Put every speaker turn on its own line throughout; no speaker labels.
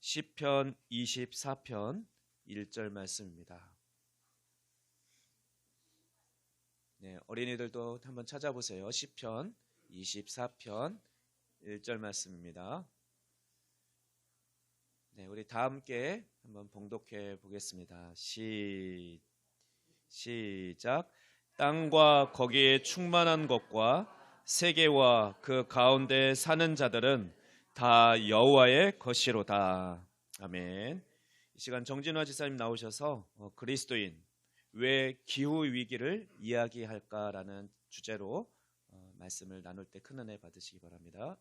시편 24편 1절 말씀입니다. 네, 어린이들도 한번 찾아보세요. 시편 24편 1절 말씀입니다. 네, 우리 다 함께 한번 봉독해 보겠습니다. 시작. 땅과 거기에 충만한 것과 세계와 그 가운데 사는 자들은 다 여호와의 것이로다. 아멘. 이 시간 정진화 지사님 나오셔서 그리스도인 왜 기후 위기를 이야기할까라는 주제로 말씀을 나눌 때 큰 은혜 받으시기 바랍니다.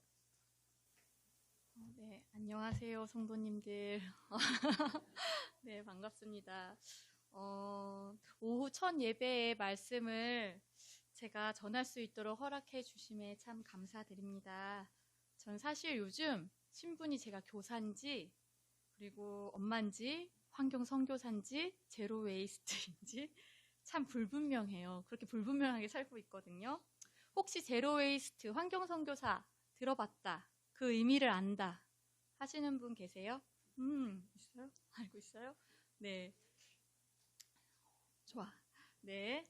네, 안녕하세요, 성도님들. 네, 반갑습니다. 오후 첫 예배의 말씀을 제가 전할 수 있도록 허락해 주심에 참 감사드립니다. 전 사실 요즘 신분이 제가 교사인지 그리고 엄마인지 환경 선교사인지 제로 웨이스트인지 참 불분명해요. 그렇게 불분명하게 살고 있거든요. 혹시 제로 웨이스트 환경 선교사 들어봤다, 그 의미를 안다 하시는 분 계세요? 있어요? 알고 있어요? 네. 좋아. 네.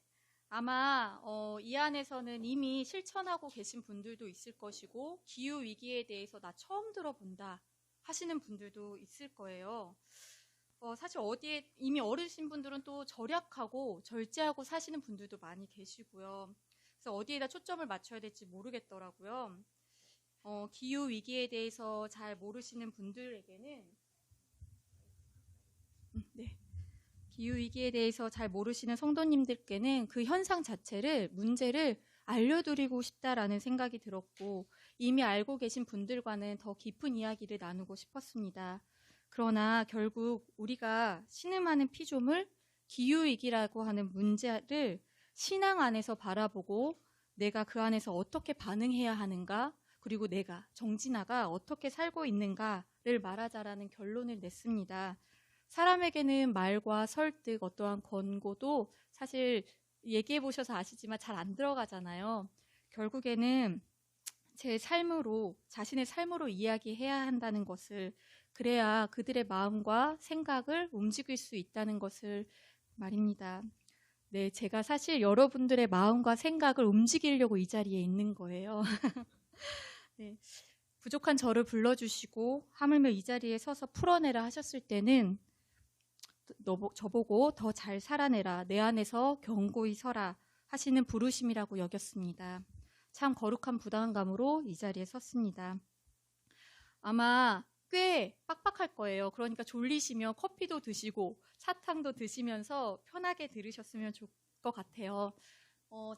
아마 이 안에서는 이미 실천하고 계신 분들도 있을 것이고 기후 위기에 대해서 나 처음 들어본다 하시는 분들도 있을 거예요. 사실 어디에 이미 어르신 분들은 또 절약하고 절제하고 사시는 분들도 많이 계시고요. 그래서 어디에다 초점을 맞춰야 될지 모르겠더라고요. 기후 위기에 대해서 잘 모르시는 분들에게는 네. 기후 위기에 대해서 잘 모르시는 성도님들께는 그 현상 자체를, 문제를 알려드리고 싶다라는 생각이 들었고, 이미 알고 계신 분들과는 더 깊은 이야기를 나누고 싶었습니다. 그러나 결국 우리가 신음하는 피조물, 기후 위기라고 하는 문제를 신앙 안에서 바라보고 내가 그 안에서 어떻게 반응해야 하는가, 그리고 내가, 정진아가 어떻게 살고 있는가를 말하자라는 결론을 냈습니다. 사람에게는 말과 설득, 어떠한 권고도 사실 얘기해 보셔서 아시지만 잘 안 들어가잖아요. 결국에는 제 삶으로, 자신의 삶으로 이야기해야 한다는 것을, 그래야 그들의 마음과 생각을 움직일 수 있다는 것을 말입니다. 네, 제가 사실 여러분들의 마음과 생각을 움직이려고 이 자리에 있는 거예요. 네, 부족한 저를 불러주시고 하물며 이 자리에 서서 풀어내라 하셨을 때는 저보고 더 잘 살아내라, 내 안에서 견고히 서라 하시는 부르심이라고 여겼습니다. 참 거룩한 부담감으로 이 자리에 섰습니다. 아마 꽤 빡빡할 거예요. 그러니까 졸리시면 커피도 드시고 사탕도 드시면서 편하게 들으셨으면 좋을 것 같아요.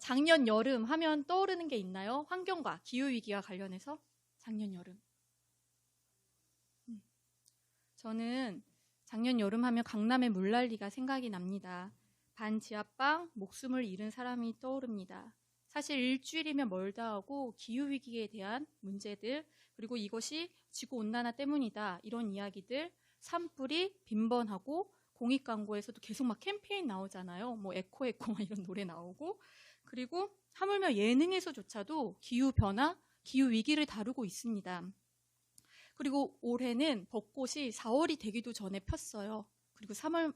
작년 여름 하면 떠오르는 게 있나요? 환경과 기후위기와 관련해서 작년 여름. 저는 작년 여름 하면 강남의 물난리가 생각이 납니다. 반지하방, 목숨을 잃은 사람이 떠오릅니다. 사실 일주일이면 멀다 하고 기후위기에 대한 문제들, 그리고 이것이 지구온난화 때문이다, 이런 이야기들 산불이 빈번하고 공익광고에서도 계속 막 캠페인 나오잖아요. 뭐 에코에코 막 이런 노래 나오고, 그리고 하물며 예능에서조차도 기후변화, 기후위기를 다루고 있습니다. 그리고 올해는 벚꽃이 4월이 되기도 전에 폈어요. 그리고 3월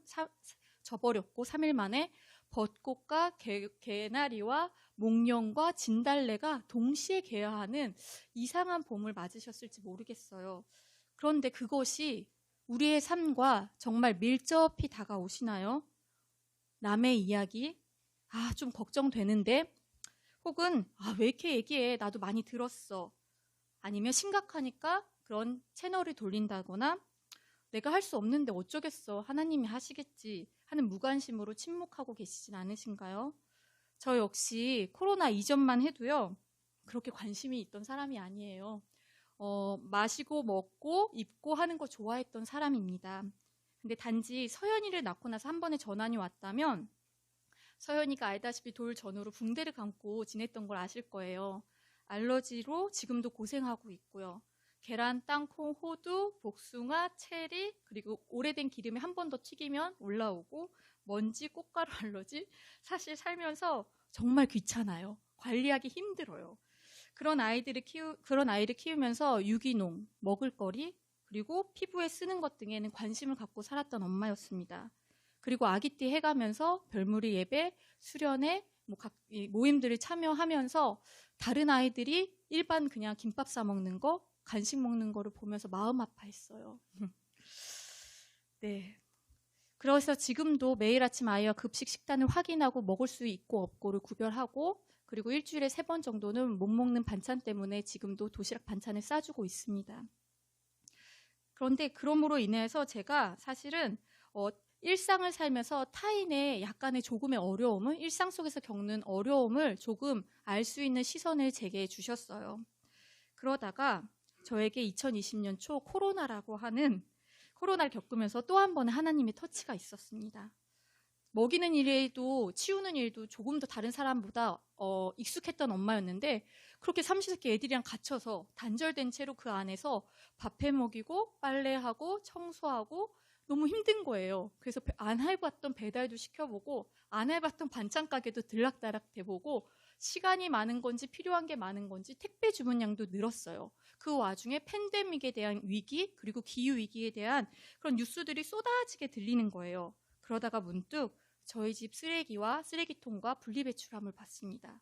져버렸고 3일 만에 벚꽃과 개나리와 목련과 진달래가 동시에 개화하는 이상한 봄을 맞으셨을지 모르겠어요. 그런데 그것이 우리의 삶과 정말 밀접히 다가오시나요? 남의 이야기? 좀 걱정되는데? 혹은 왜 이렇게 얘기해? 나도 많이 들었어. 아니면 심각하니까 그런 채널을 돌린다거나 내가 할 수 없는데 어쩌겠어, 하나님이 하시겠지 하는 무관심으로 침묵하고 계시진 않으신가요? 저 역시 코로나 이전만 해도요, 그렇게 관심이 있던 사람이 아니에요. 마시고 먹고 입고 하는 거 좋아했던 사람입니다. 근데 단지 서연이를 낳고 나서 한 번의 전환이 왔다면, 서연이가 알다시피 돌 전후로 붕대를 감고 지냈던 걸 아실 거예요. 알러지로 지금도 고생하고 있고요. 계란, 땅콩, 호두, 복숭아, 체리, 그리고 오래된 기름에 한 번 더 튀기면 올라오고, 먼지, 꽃가루 알러지. 사실 살면서 정말 귀찮아요. 관리하기 힘들어요. 그런 아이를 키우면서 유기농, 먹을거리, 그리고 피부에 쓰는 것 등에는 관심을 갖고 살았던 엄마였습니다. 그리고 아기띠 해가면서 별무리 예배, 수련회, 이 모임들을 참여하면서 다른 아이들이 일반 그냥 김밥 싸 먹는 거, 간식 먹는 거를 보면서 마음 아파했어요. 네. 그래서 지금도 매일 아침 아이와 급식 식단을 확인하고 먹을 수 있고 없고를 구별하고, 그리고 일주일에 3번 정도는 못 먹는 반찬 때문에 지금도 도시락 반찬을 싸주고 있습니다. 그런데 그럼으로 인해서 제가 사실은 일상을 살면서 타인의 약간의 조금의 어려움을, 일상 속에서 겪는 어려움을 조금 알 수 있는 시선을 제게 주셨어요. 그러다가 저에게 2020년 초 코로나를 겪으면서 또 한 번의 하나님의 터치가 있었습니다. 먹이는 일에도 치우는 일도 조금 더 다른 사람보다 익숙했던 엄마였는데, 그렇게 삼시세끼 애들이랑 갇혀서 단절된 채로 그 안에서 밥해 먹이고 빨래하고 청소하고 너무 힘든 거예요. 그래서 안 해봤던 배달도 시켜보고 안 해봤던 반찬 가게도 들락달락 돼보고, 시간이 많은 건지 필요한 게 많은 건지 택배 주문량도 늘었어요. 그 와중에 팬데믹에 대한 위기, 그리고 기후위기에 대한 그런 뉴스들이 쏟아지게 들리는 거예요. 그러다가 문득 저희 집 쓰레기와 쓰레기통과 분리배출함을 봤습니다.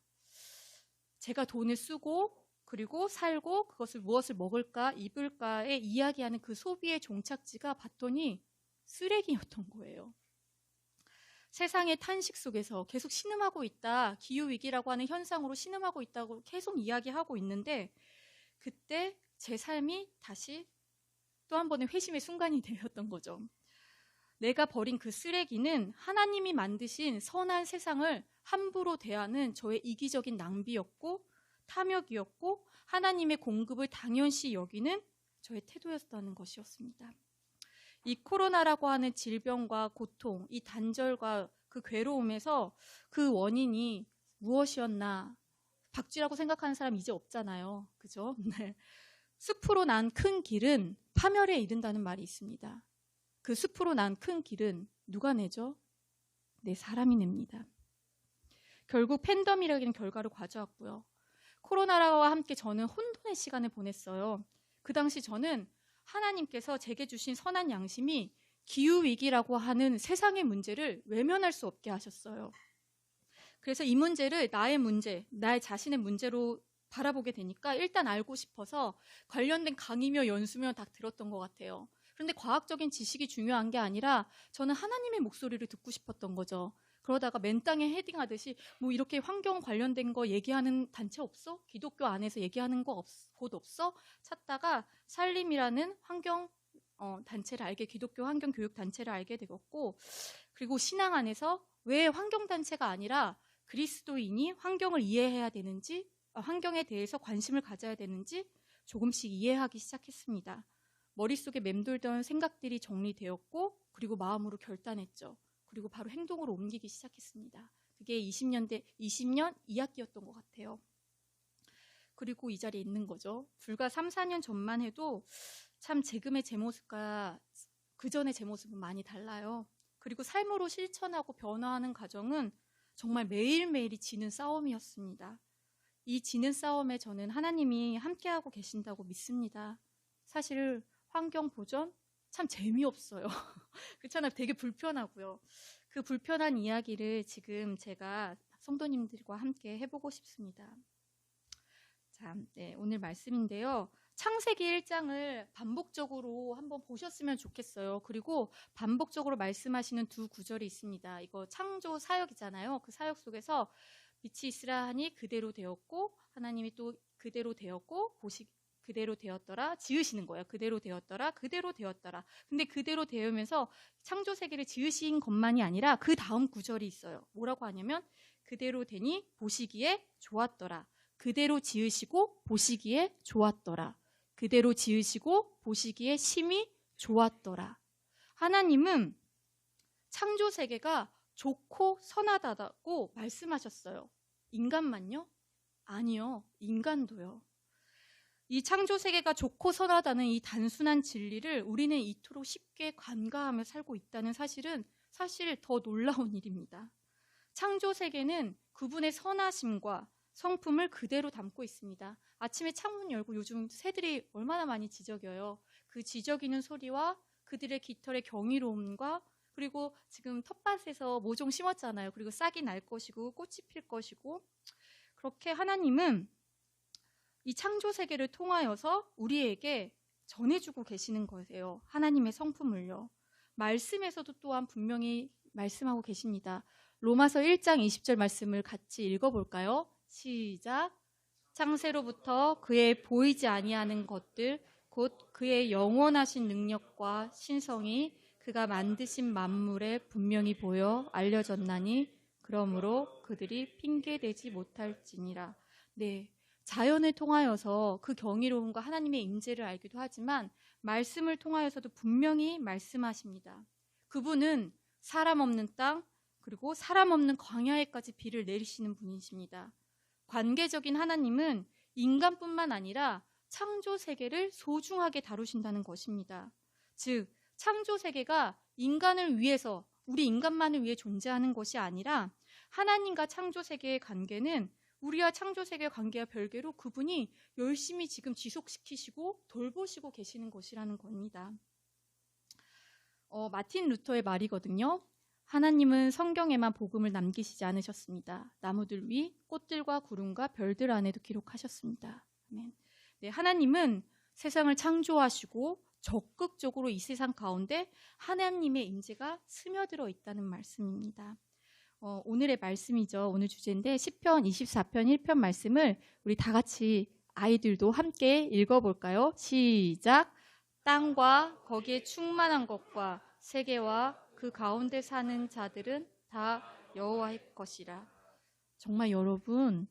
제가 돈을 쓰고 그리고 살고 그것을 무엇을 먹을까 입을까에 이야기하는 그 소비의 종착지가 봤더니 쓰레기였던 거예요. 세상의 탄식 속에서 계속 신음하고 있다, 기후위기라고 하는 현상으로 신음하고 있다고 계속 이야기하고 있는데, 그때 제 삶이 다시 또 한 번의 회심의 순간이 되었던 거죠. 내가 버린 그 쓰레기는 하나님이 만드신 선한 세상을 함부로 대하는 저의 이기적인 낭비였고 탐욕이었고, 하나님의 공급을 당연시 여기는 저의 태도였다는 것이었습니다. 이 코로나라고 하는 질병과 고통, 이 단절과 그 괴로움에서 그 원인이 무엇이었나, 박쥐라고 생각하는 사람 이제 없잖아요. 그죠? 네. 숲으로 난 큰 길은 파멸에 이른다는 말이 있습니다. 그 숲으로 난 큰 길은 누가 내죠? 네, 사람이 냅니다. 결국 팬덤이라는 결과를 가져왔고요. 코로나와 함께 저는 혼돈의 시간을 보냈어요. 그 당시 저는 하나님께서 제게 주신 선한 양심이 기후위기라고 하는 세상의 문제를 외면할 수 없게 하셨어요. 그래서 이 문제를 나의 문제, 나의 자신의 문제로 바라보게 되니까 일단 알고 싶어서 관련된 강의며 연수며 다 들었던 것 같아요. 그런데 과학적인 지식이 중요한 게 아니라 저는 하나님의 목소리를 듣고 싶었던 거죠. 그러다가 맨땅에 헤딩하듯이 뭐 이렇게 환경 관련된 거 얘기하는 단체 없어? 기독교 안에서 얘기하는 거 곳 없어? 찾다가 살림이라는 환경 단체를 기독교 환경 교육 단체를 알게 되었고, 그리고 신앙 안에서 왜 환경 단체가 아니라 그리스도인이 환경을 이해해야 되는지, 환경에 대해서 관심을 가져야 되는지 조금씩 이해하기 시작했습니다. 머릿속에 맴돌던 생각들이 정리되었고, 그리고 마음으로 결단했죠. 그리고 바로 행동으로 옮기기 시작했습니다. 그게 20년 2학기였던 것 같아요. 그리고 이 자리에 있는 거죠. 불과 3, 4년 전만 해도 참 지금의 제 모습과 그 전의 제 모습은 많이 달라요. 그리고 삶으로 실천하고 변화하는 과정은 정말 매일매일이 지는 싸움이었습니다. 이 지는 싸움에 저는 하나님이 함께하고 계신다고 믿습니다. 사실 환경 보전 참 재미없어요. 그렇잖아요. 되게 불편하고요. 그 불편한 이야기를 지금 제가 성도님들과 함께 해보고 싶습니다. 자, 네, 오늘 말씀인데요. 창세기 1장을 반복적으로 한번 보셨으면 좋겠어요. 그리고 반복적으로 말씀하시는 두 구절이 있습니다. 이거 창조 사역이잖아요. 그 사역 속에서 빛이 있으라 하니 그대로 되었고, 하나님이 또 그대로 되었고, 그대로 되었더라, 지으시는 거예요. 그대로 되었더라, 그대로 되었더라. 근데 그대로 되면서 창조 세계를 지으신 것만이 아니라 그 다음 구절이 있어요. 뭐라고 하냐면 그대로 되니 보시기에 좋았더라. 그대로 지으시고 보시기에 좋았더라. 그대로 지으시고 보시기에 심히 좋았더라. 하나님은 창조 세계가 좋고 선하다고 말씀하셨어요. 인간만요? 아니요. 인간도요. 이 창조 세계가 좋고 선하다는 이 단순한 진리를 우리는 이토록 쉽게 간과하며 살고 있다는 사실은 사실 더 놀라운 일입니다. 창조 세계는 그분의 선하심과 성품을 그대로 담고 있습니다. 아침에 창문 열고 요즘 새들이 얼마나 많이 지저귀어요. 그 지저귀는 소리와 그들의 깃털의 경이로움과 그리고 지금 텃밭에서 모종 심었잖아요. 그리고 싹이 날 것이고 꽃이 필 것이고 그렇게 하나님은 이 창조 세계를 통하여서 우리에게 전해주고 계시는 거예요. 하나님의 성품을요. 말씀에서도 또한 분명히 말씀하고 계십니다. 로마서 1장 20절 말씀을 같이 읽어볼까요? 시작. 창세로부터 그의 보이지 아니하는 것들 곧 그의 영원하신 능력과 신성이 그가 만드신 만물에 분명히 보여 알려졌나니 그러므로 그들이 핑계대지 못할지니라. 네, 자연을 통하여서 그 경이로움과 하나님의 임재를 알기도 하지만 말씀을 통하여서도 분명히 말씀하십니다. 그분은 사람 없는 땅 그리고 사람 없는 광야에까지 비를 내리시는 분이십니다. 관계적인 하나님은 인간뿐만 아니라 창조 세계를 소중하게 다루신다는 것입니다. 즉 창조 세계가 인간을 위해서 우리 인간만을 위해 존재하는 것이 아니라 하나님과 창조 세계의 관계는 우리와 창조 세계의 관계와 별개로 그분이 열심히 지금 지속시키시고 돌보시고 계시는 것이라는 겁니다. 마틴 루터의 말이거든요. 하나님은 성경에만 복음을 남기시지 않으셨습니다. 나무들 위 꽃들과 구름과 별들 안에도 기록하셨습니다. 아멘. 네, 하나님은 세상을 창조하시고 적극적으로 이 세상 가운데 하나님의 임재가 스며들어 있다는 말씀입니다. 오늘의 말씀이죠. 오늘 주제인데 시편 24편 1편 말씀을 우리 다 같이 아이들도 함께 읽어볼까요? 시작. 땅과 거기에 충만한 것과 세계와 그 가운데 사는 자들은 다 여호와의 것이라. 정말 여러분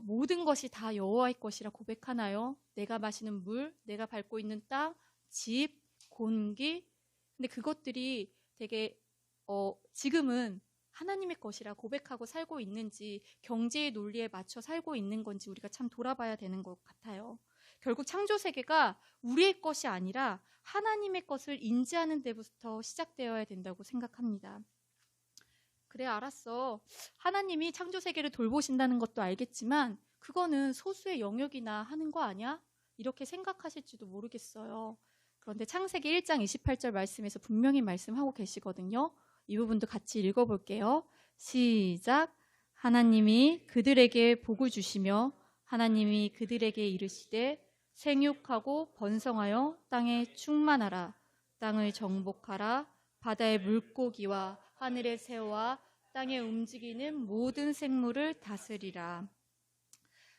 모든 것이 다 여호와의 것이라 고백하나요? 내가 마시는 물, 내가 밟고 있는 땅, 집, 공기. 근데 그것들이 되게 지금은 하나님의 것이라 고백하고 살고 있는지 경제의 논리에 맞춰 살고 있는 건지 우리가 참 돌아봐야 되는 것 같아요. 결국 창조 세계가 우리의 것이 아니라 하나님의 것을 인지하는 데부터 시작되어야 된다고 생각합니다. 그래 알았어. 하나님이 창조 세계를 돌보신다는 것도 알겠지만 그거는 소수의 영역이나 하는 거 아니야? 이렇게 생각하실지도 모르겠어요. 그런데 창세기 1장 28절 말씀에서 분명히 말씀하고 계시거든요. 이 부분도 같이 읽어볼게요. 시작. 하나님이 그들에게 복을 주시며 하나님이 그들에게 이르시되 생육하고 번성하여 땅에 충만하라. 땅을 정복하라. 바다의 물고기와 하늘의 새와 땅에 움직이는 모든 생물을 다스리라.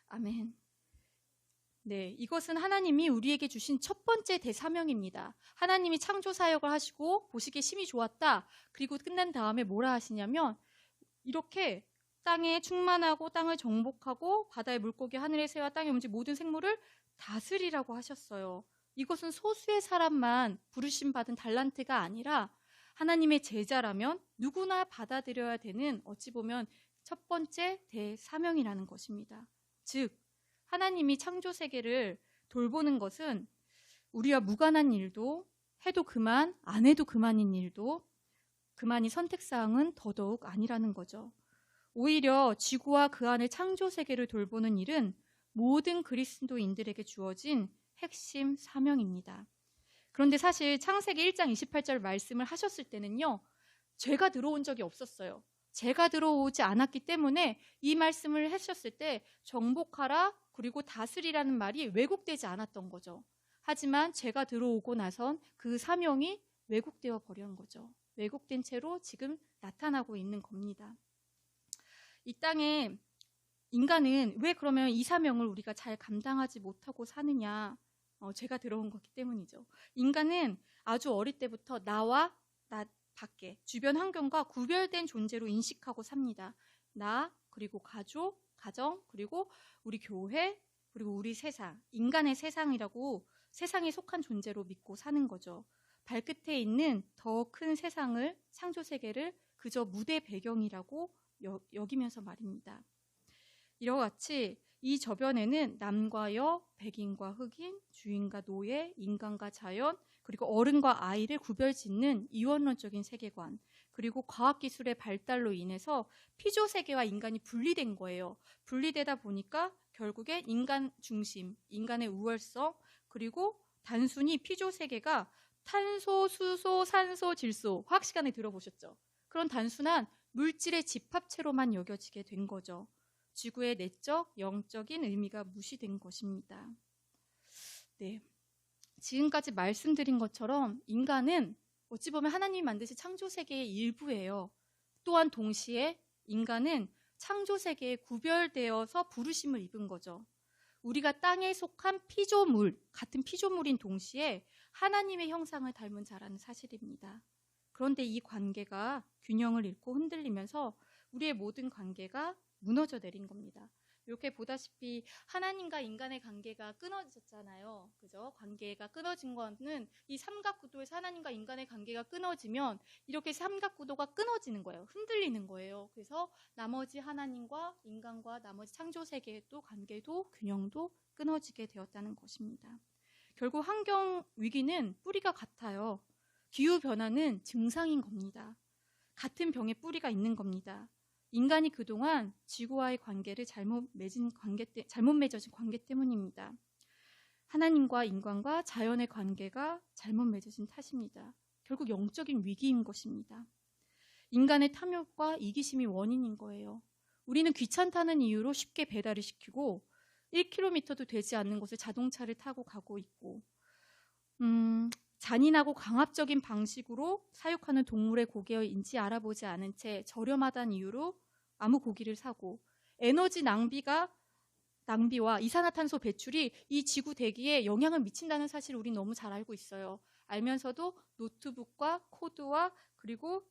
아멘. 네, 이것은 하나님이 우리에게 주신 첫 번째 대사명입니다. 하나님이 창조 사역을 하시고 보시기에 심히 좋았다. 그리고 끝난 다음에 뭐라 하시냐면 이렇게 땅에 충만하고 땅을 정복하고 바다의 물고기, 하늘의 새와 땅에 움직이는 모든 생물을 다스리라고 하셨어요. 이것은 소수의 사람만 부르심 받은 달란트가 아니라 하나님의 제자라면 누구나 받아들여야 되는 어찌 보면 첫 번째 대사명이라는 것입니다. 즉 하나님이 창조 세계를 돌보는 것은 우리와 무관한 일도 해도 그만 안 해도 그만인 일도 그만이 선택사항은 더더욱 아니라는 거죠. 오히려 지구와 그 안의 창조 세계를 돌보는 일은 모든 그리스도인들에게 주어진 핵심 사명입니다. 그런데 사실 창세기 1장 28절 말씀을 하셨을 때는요. 죄가 들어온 적이 없었어요. 죄가 들어오지 않았기 때문에 이 말씀을 하셨을 때 정복하라 그리고 다스리라는 말이 왜곡되지 않았던 거죠. 하지만 죄가 들어오고 나선 그 사명이 왜곡되어 버린 거죠. 왜곡된 채로 지금 나타나고 있는 겁니다. 이 땅에 인간은 왜 그러면 이 사명을 우리가 잘 감당하지 못하고 사느냐? 죄가 들어온 거기 때문이죠. 인간은 아주 어릴 때부터 나와 나 밖에 주변 환경과 구별된 존재로 인식하고 삽니다. 나 그리고 가족, 가정 그리고 우리 교회 그리고 우리 세상, 인간의 세상이라고 세상에 속한 존재로 믿고 사는 거죠. 발끝에 있는 더 큰 세상을 창조 세계를 그저 무대 배경이라고 여기면서 말입니다. 이와 같이 이 저변에는 남과 여, 백인과 흑인, 주인과 노예, 인간과 자연, 그리고 어른과 아이를 구별짓는 이원론적인 세계관, 그리고 과학기술의 발달로 인해서 피조 세계와 인간이 분리된 거예요. 분리되다 보니까 결국에 인간 중심, 인간의 우월성, 그리고 단순히 피조 세계가 탄소, 수소, 산소, 질소, 화학 시간에 들어보셨죠? 그런 단순한 물질의 집합체로만 여겨지게 된 거죠. 지구의 내적, 영적인 의미가 무시된 것입니다. 네. 지금까지 말씀드린 것처럼 인간은 어찌 보면 하나님이 만드신 창조 세계의 일부예요. 또한 동시에 인간은 창조 세계에 구별되어서 부르심을 입은 거죠. 우리가 땅에 속한 피조물, 같은 피조물인 동시에 하나님의 형상을 닮은 자라는 사실입니다. 그런데 이 관계가 균형을 잃고 흔들리면서 우리의 모든 관계가 무너져 내린 겁니다. 이렇게 보다시피 하나님과 인간의 관계가 끊어졌잖아요. 그죠? 관계가 끊어진 거는 이 삼각구도에서 하나님과 인간의 관계가 끊어지면 이렇게 삼각구도가 끊어지는 거예요. 흔들리는 거예요. 그래서 나머지 하나님과 인간과 나머지 창조 세계의 또 관계도 균형도 끊어지게 되었다는 것입니다. 결국 환경 위기는 뿌리가 같아요. 기후 변화는 증상인 겁니다. 같은 병에 뿌리가 있는 겁니다. 인간이 그동안 지구와의 관계를 잘못 맺어진 관계 때문입니다. 하나님과 인간과 자연의 관계가 잘못 맺어진 탓입니다. 결국 영적인 위기인 것입니다. 인간의 탐욕과 이기심이 원인인 거예요. 우리는 귀찮다는 이유로 쉽게 배달을 시키고 1km도 되지 않는 곳에 자동차를 타고 가고 있고 잔인하고 강압적인 방식으로 사육하는 동물의 고기인지 알아보지 않은 채 저렴하다는 이유로 아무 고기를 사고 에너지 낭비와 이산화탄소 배출이 이 지구 대기에 영향을 미친다는 사실을 우린 너무 잘 알고 있어요. 알면서도 노트북과 코드와 그리고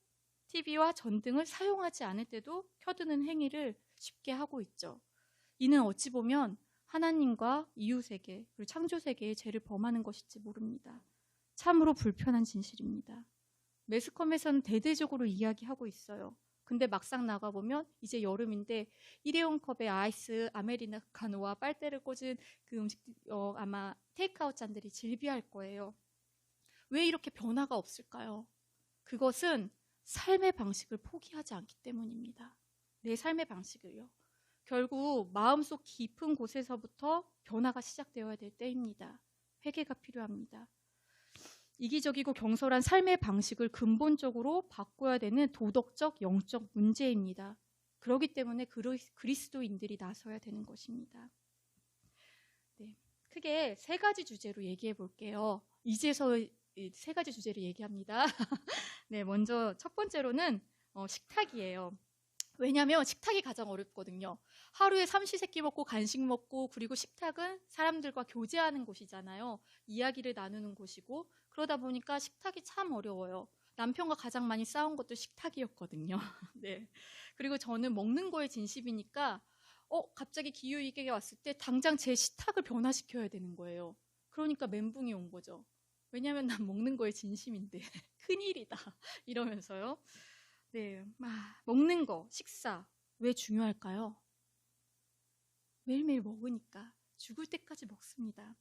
TV와 전등을 사용하지 않을 때도 켜두는 행위를 쉽게 하고 있죠. 이는 어찌 보면 하나님과 이웃세계 그리고 창조세계의 죄를 범하는 것일지 모릅니다. 참으로 불편한 진실입니다. 매스컴에서는 대대적으로 이야기하고 있어요. 근데 막상 나가보면 이제 여름인데 일회용 컵에 아이스, 아메리카노와 빨대를 꽂은 그 음식 아마 테이크아웃 잔들이 질비할 거예요. 왜 이렇게 변화가 없을까요? 그것은 삶의 방식을 포기하지 않기 때문입니다. 내 삶의 방식을요. 결국 마음속 깊은 곳에서부터 변화가 시작되어야 될 때입니다. 회개가 필요합니다. 이기적이고 경솔한 삶의 방식을 근본적으로 바꿔야 되는 도덕적, 영적 문제입니다. 그렇기 때문에 그리스도인들이 나서야 되는 것입니다. 네, 크게 세 가지 주제로 얘기해 볼게요. 이제서 세 가지 주제를 얘기합니다. 네, 먼저 첫 번째로는 식탁이에요. 왜냐하면 식탁이 가장 어렵거든요. 하루에 삼시세끼 먹고 간식 먹고 그리고 식탁은 사람들과 교제하는 곳이잖아요. 이야기를 나누는 곳이고 그러다 보니까 식탁이 참 어려워요. 남편과 가장 많이 싸운 것도 식탁이었거든요. 네. 그리고 저는 먹는 거에 진심이니까 갑자기 기후위기가 왔을 때 당장 제 식탁을 변화시켜야 되는 거예요. 그러니까 멘붕이 온 거죠. 왜냐하면 난 먹는 거에 진심인데 큰일이다 이러면서요. 네, 먹는 거, 식사 왜 중요할까요? 매일매일 먹으니까 죽을 때까지 먹습니다.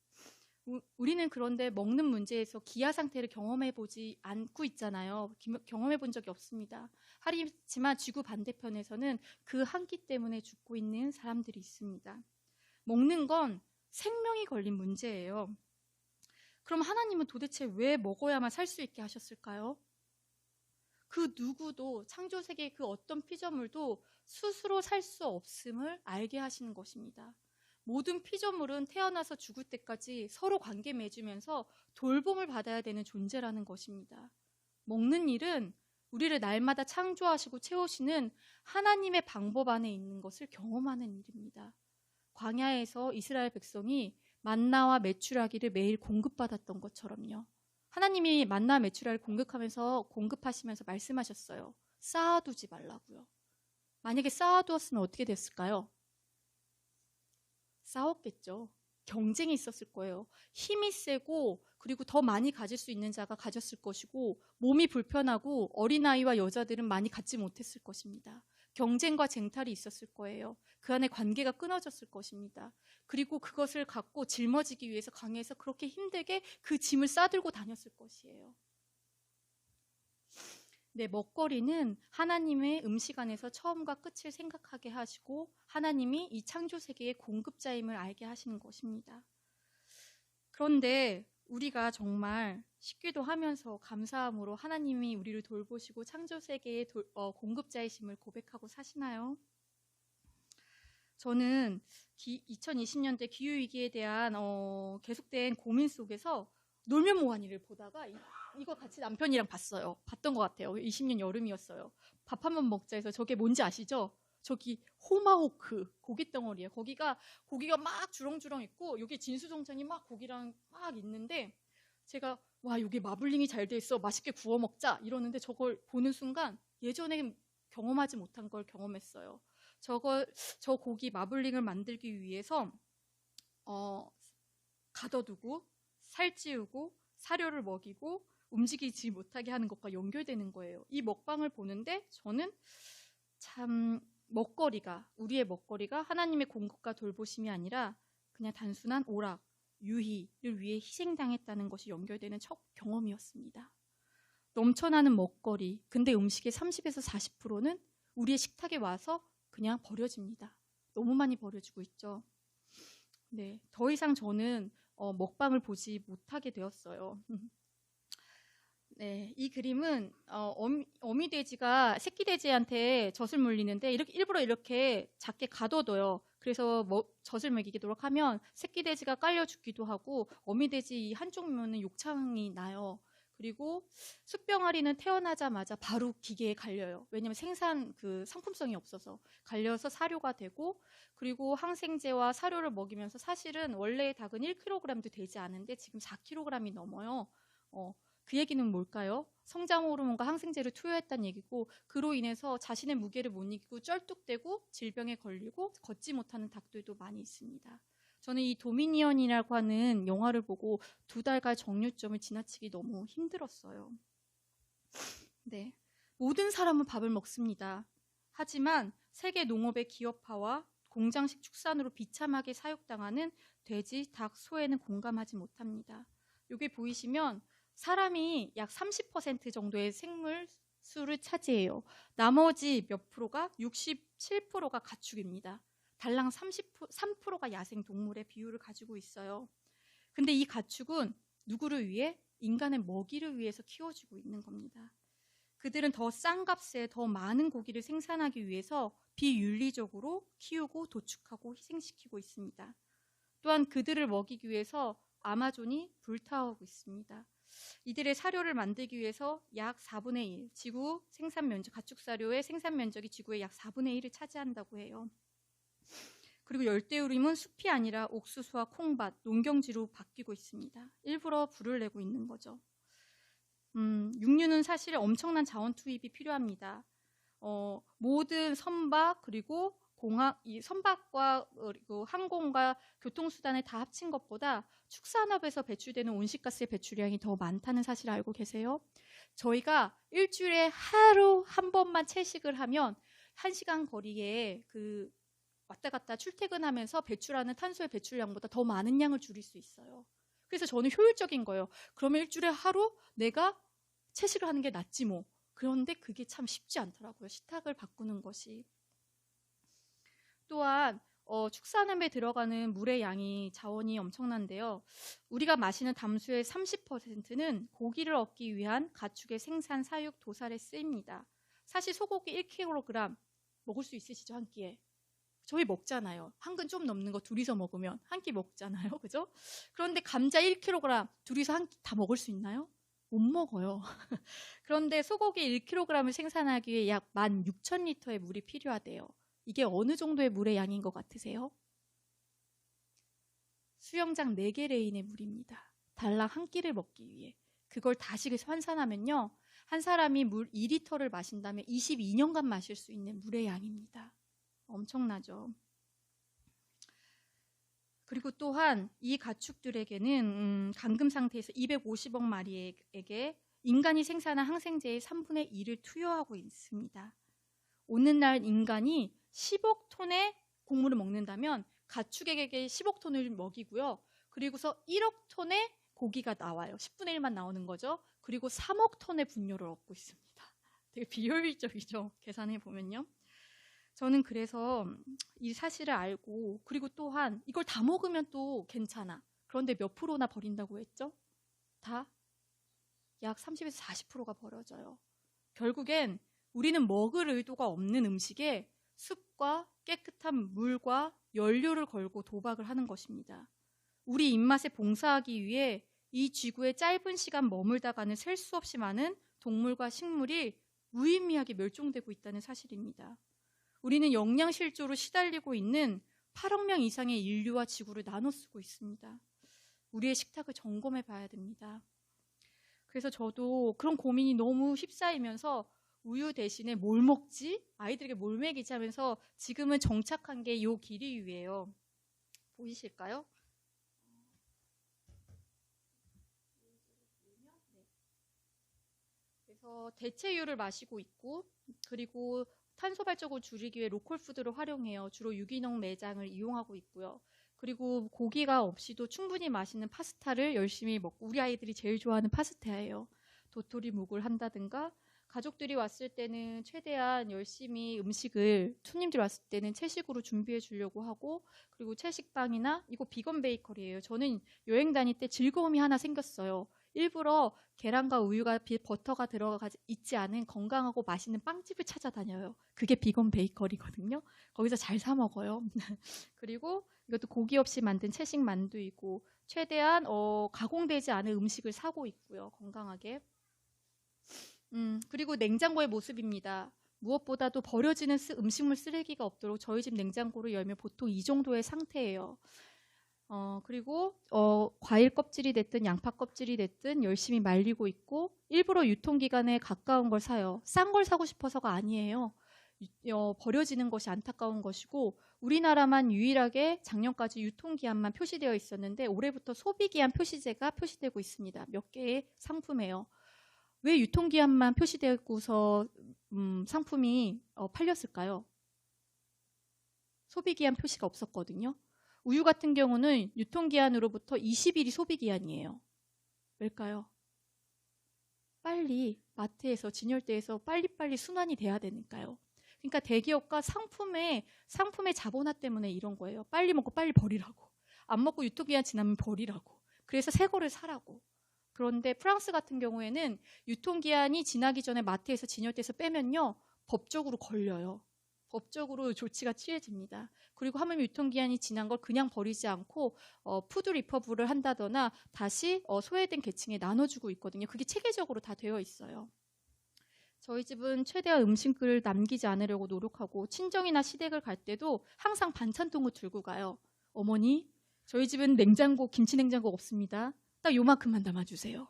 우리는 그런데 먹는 문제에서 기아 상태를 경험해보지 않고 있잖아요. 경험해본 적이 없습니다. 하지만 지구 반대편에서는 그 한 끼 때문에 죽고 있는 사람들이 있습니다. 먹는 건 생명이 걸린 문제예요. 그럼 하나님은 도대체 왜 먹어야만 살 수 있게 하셨을까요? 그 누구도 창조세계의 그 어떤 피조물도 스스로 살 수 없음을 알게 하시는 것입니다. 모든 피조물은 태어나서 죽을 때까지 서로 관계 맺으면서 돌봄을 받아야 되는 존재라는 것입니다. 먹는 일은 우리를 날마다 창조하시고 채우시는 하나님의 방법 안에 있는 것을 경험하는 일입니다. 광야에서 이스라엘 백성이 만나와 메추라기를 매일 공급받았던 것처럼요. 하나님이 만나 메추라기를 공급하시면서 말씀하셨어요. 쌓아두지 말라고요. 만약에 쌓아두었으면 어떻게 됐을까요? 싸웠겠죠. 경쟁이 있었을 거예요. 힘이 세고 그리고 더 많이 가질 수 있는 자가 가졌을 것이고 몸이 불편하고 어린아이와 여자들은 많이 갖지 못했을 것입니다. 경쟁과 쟁탈이 있었을 거예요. 그 안에 관계가 끊어졌을 것입니다. 그리고 그것을 갖고 짊어지기 위해서 강에서 그렇게 힘들게 그 짐을 싸들고 다녔을 것이에요. 네, 먹거리는 하나님의 음식 안에서 처음과 끝을 생각하게 하시고 하나님이 이 창조 세계의 공급자임을 알게 하시는 것입니다. 그런데 우리가 정말 식기도 하면서 감사함으로 하나님이 우리를 돌보시고 창조 세계의 공급자이심을 고백하고 사시나요? 저는 2020년대 기후위기에 대한 계속된 고민 속에서 놀면 뭐하니를 보다가 이거 같이 남편이랑 봤던 것 같아요. 20년 여름이었어요. 밥 한 번 먹자 해서 저게 뭔지 아시죠? 저기 호마호크 고깃덩어리예요. 거기가 고기가 막 주렁주렁 있고 여기 진수성찬이 막 고기랑 막 있는데 제가 와 여기 마블링이 잘 돼 있어 맛있게 구워 먹자 이러는데 저걸 보는 순간 예전에 경험하지 못한 걸 경험했어요. 저 고기 마블링을 만들기 위해서 가둬두고 살찌우고 사료를 먹이고 움직이지 못하게 하는 것과 연결되는 거예요. 이 먹방을 보는데 저는 참 우리의 먹거리가 하나님의 공급과 돌보심이 아니라 그냥 단순한 오락, 유희를 위해 희생당했다는 것이 연결되는 첫 경험이었습니다. 넘쳐나는 먹거리, 근데 음식의 30에서 40%는 우리의 식탁에 와서 그냥 버려집니다. 너무 많이 버려지고 있죠. 네, 더 이상 저는 먹방을 보지 못하게 되었어요. 네, 이 그림은 어미 돼지가 새끼 돼지한테 젖을 물리는데 일부러 이렇게 작게 가둬둬요. 그래서 젖을 먹이도록 하면 새끼 돼지가 깔려 죽기도 하고 어미 돼지 한쪽 면은 욕창이 나요. 그리고 숫병아리는 태어나자마자 바로 기계에 갈려요. 왜냐하면 생산 상품성이 없어서 갈려서 사료가 되고 그리고 항생제와 사료를 먹이면서 사실은 원래의 닭은 1kg도 되지 않은데 지금 4kg이 넘어요. 그 얘기는 뭘까요? 성장 호르몬과 항생제를 투여했다는 얘기고 그로 인해서 자신의 무게를 못 이기고 쩔뚝대고 질병에 걸리고 걷지 못하는 닭들도 많이 있습니다. 저는 이 도미니언이라고 하는 영화를 보고 2달간 정류점을 지나치기 너무 힘들었어요. 네, 모든 사람은 밥을 먹습니다. 하지만 세계 농업의 기업화와 공장식 축산으로 비참하게 사육당하는 돼지, 닭, 소에는 공감하지 못합니다. 여기 보이시면 사람이 약 30% 정도의 생물 수를 차지해요. 나머지 몇 프로가 67%가 가축입니다. 달랑 3%가 야생 동물의 비율을 가지고 있어요. 근데 이 가축은 누구를 위해? 인간의 먹이를 위해서 키워주고 있는 겁니다. 그들은 더 싼 값에 더 많은 고기를 생산하기 위해서 비윤리적으로 키우고 도축하고 희생시키고 있습니다. 또한 그들을 먹이기 위해서 아마존이 불타오르고 있습니다. 이들의 사료를 만들기 위해서 약 4분의 1, 지구 생산 면적, 가축 사료의 생산 면적이 지구의 약 4분의 1을 차지한다고 해요. 그리고 열대우림은 숲이 아니라 옥수수와 콩밭, 농경지로 바뀌고 있습니다. 일부러 불을 내고 있는 거죠. 육류는 사실 엄청난 자원 투입이 필요합니다. 모든 선박 그리고 이 선박과 그리고 항공과 교통수단을 다 합친 것보다 축산업에서 배출되는 온실가스의 배출량이 더 많다는 사실을 알고 계세요? 저희가 일주일에 하루 한 번만 채식을 하면 1시간 거리에 왔다 갔다 출퇴근하면서 배출하는 탄소의 배출량보다 더 많은 양을 줄일 수 있어요. 그래서 저는 효율적인 거예요. 그러면 일주일에 하루 내가 채식을 하는 게 낫지 뭐. 그런데 그게 참 쉽지 않더라고요. 식탁을 바꾸는 것이. 또한 축산업에 들어가는 물의 양이 자원이 엄청난데요. 우리가 마시는 담수의 30%는 고기를 얻기 위한 가축의 생산, 사육, 도살에 쓰입니다. 사실 소고기 1kg 먹을 수 있으시죠? 한 끼에. 저희 먹잖아요. 한 근 좀 넘는 거 둘이서 먹으면 한 끼 먹잖아요. 그죠? 그런데 감자 1kg 둘이서 한 끼 다 먹을 수 있나요? 못 먹어요. 그런데 소고기 1kg을 생산하기 위해 약 16,000리터의 물이 필요하대요. 이게 어느 정도의 물의 양인 것 같으세요? 수영장 4개 레인의 물입니다. 달랑 한 끼를 먹기 위해. 그걸 다시 환산하면요. 한 사람이 물 2리터를 마신다면 22년간 마실 수 있는 물의 양입니다. 엄청나죠. 그리고 또한 이 가축들에게는 감금 상태에서 250억 마리에게 인간이 생산한 항생제의 3분의 1을 투여하고 있습니다. 오늘날 인간이 10억 톤의 곡물을 먹는다면 가축에게 10억 톤을 먹이고요. 그리고서 1억 톤의 고기가 나와요. 10분의 1만 나오는 거죠. 그리고 3억 톤의 분뇨를 얻고 있습니다. 되게 비효율적이죠. 계산해 보면요. 저는 그래서 이 사실을 알고 그리고 또한 이걸 다 먹으면 또 괜찮아. 그런데 몇 프로나 버린다고 했죠? 다 약 30에서 40%가 버려져요. 결국엔 우리는 먹을 의도가 없는 음식에 습과 깨끗한 물과 연료를 걸고 도박을 하는 것입니다. 우리 입맛에 봉사하기 위해 이 지구에 짧은 시간 머물다가는 셀 수 없이 많은 동물과 식물이 무의미하게 멸종되고 있다는 사실입니다. 우리는 영양실조로 시달리고 있는 8억 명 이상의 인류와 지구를 나눠 쓰고 있습니다. 우리의 식탁을 점검해 봐야 됩니다. 그래서 저도 그런 고민이 너무 휩싸이면서 우유 대신에 뭘 먹지? 아이들에게 뭘 먹이지 하면서 지금은 정착한 게 요 기리유예요. 보이실까요? 그래서 대체유를 마시고 있고, 그리고 탄소 발적을 줄이기 위해 로컬 푸드를 활용해요. 주로 유기농 매장을 이용하고 있고요. 그리고 고기가 없이도 충분히 맛있는 파스타를 열심히 먹고, 우리 아이들이 제일 좋아하는 파스타예요. 도토리 묵을 한다든가, 가족들이 왔을 때는 최대한 열심히 음식을, 손님들이 왔을 때는 채식으로 준비해 주려고 하고, 그리고 채식빵이나, 이거 비건 베이커리예요. 저는 여행 다닐 때 즐거움이 하나 생겼어요. 일부러 계란과 우유가 버터가 들어가 있지 않은 건강하고 맛있는 빵집을 찾아다녀요. 그게 비건 베이커리거든요. 거기서 잘 사 먹어요. 그리고 이것도 고기 없이 만든 채식 만두이고, 최대한 가공되지 않은 음식을 사고 있고요. 건강하게. 그리고 냉장고의 모습입니다. 무엇보다도 버려지는 음식물 쓰레기가 없도록 저희 집 냉장고를 열면 보통 이 정도의 상태예요. 그리고 과일 껍질이 됐든 양파 껍질이 됐든 열심히 말리고 있고, 일부러 유통기간에 가까운 걸 사요. 싼 걸 사고 싶어서가 아니에요. 버려지는 것이 안타까운 것이고, 우리나라만 유일하게 작년까지 유통기한만 표시되어 있었는데 올해부터 소비기한 표시제가 표시되고 있습니다. 몇 개의 상품에요. 왜 유통기한만 표시되고서 상품이 팔렸을까요? 소비기한 표시가 없었거든요. 우유 같은 경우는 유통기한으로부터 20일이 소비기한이에요. 왜일까요? 빨리 마트에서, 진열대에서 빨리빨리 순환이 돼야 되니까요. 그러니까 대기업과 상품의 자본화 때문에 이런 거예요. 빨리 먹고 빨리 버리라고. 안 먹고 유통기한 지나면 버리라고. 그래서 새 거를 사라고. 그런데 프랑스 같은 경우에는 유통기한이 지나기 전에 마트에서, 진열대에서 빼면요, 법적으로 걸려요. 법적으로 조치가 취해집니다. 그리고 하물며 유통기한이 지난 걸 그냥 버리지 않고 푸드 리퍼블을 한다거나 다시 소외된 계층에 나눠주고 있거든요. 그게 체계적으로 다 되어 있어요. 저희 집은 최대한 음식을 남기지 않으려고 노력하고, 친정이나 시댁을 갈 때도 항상 반찬통을 들고 가요. 어머니, 저희 집은 김치 냉장고 없습니다. 딱 요만큼만 담아주세요.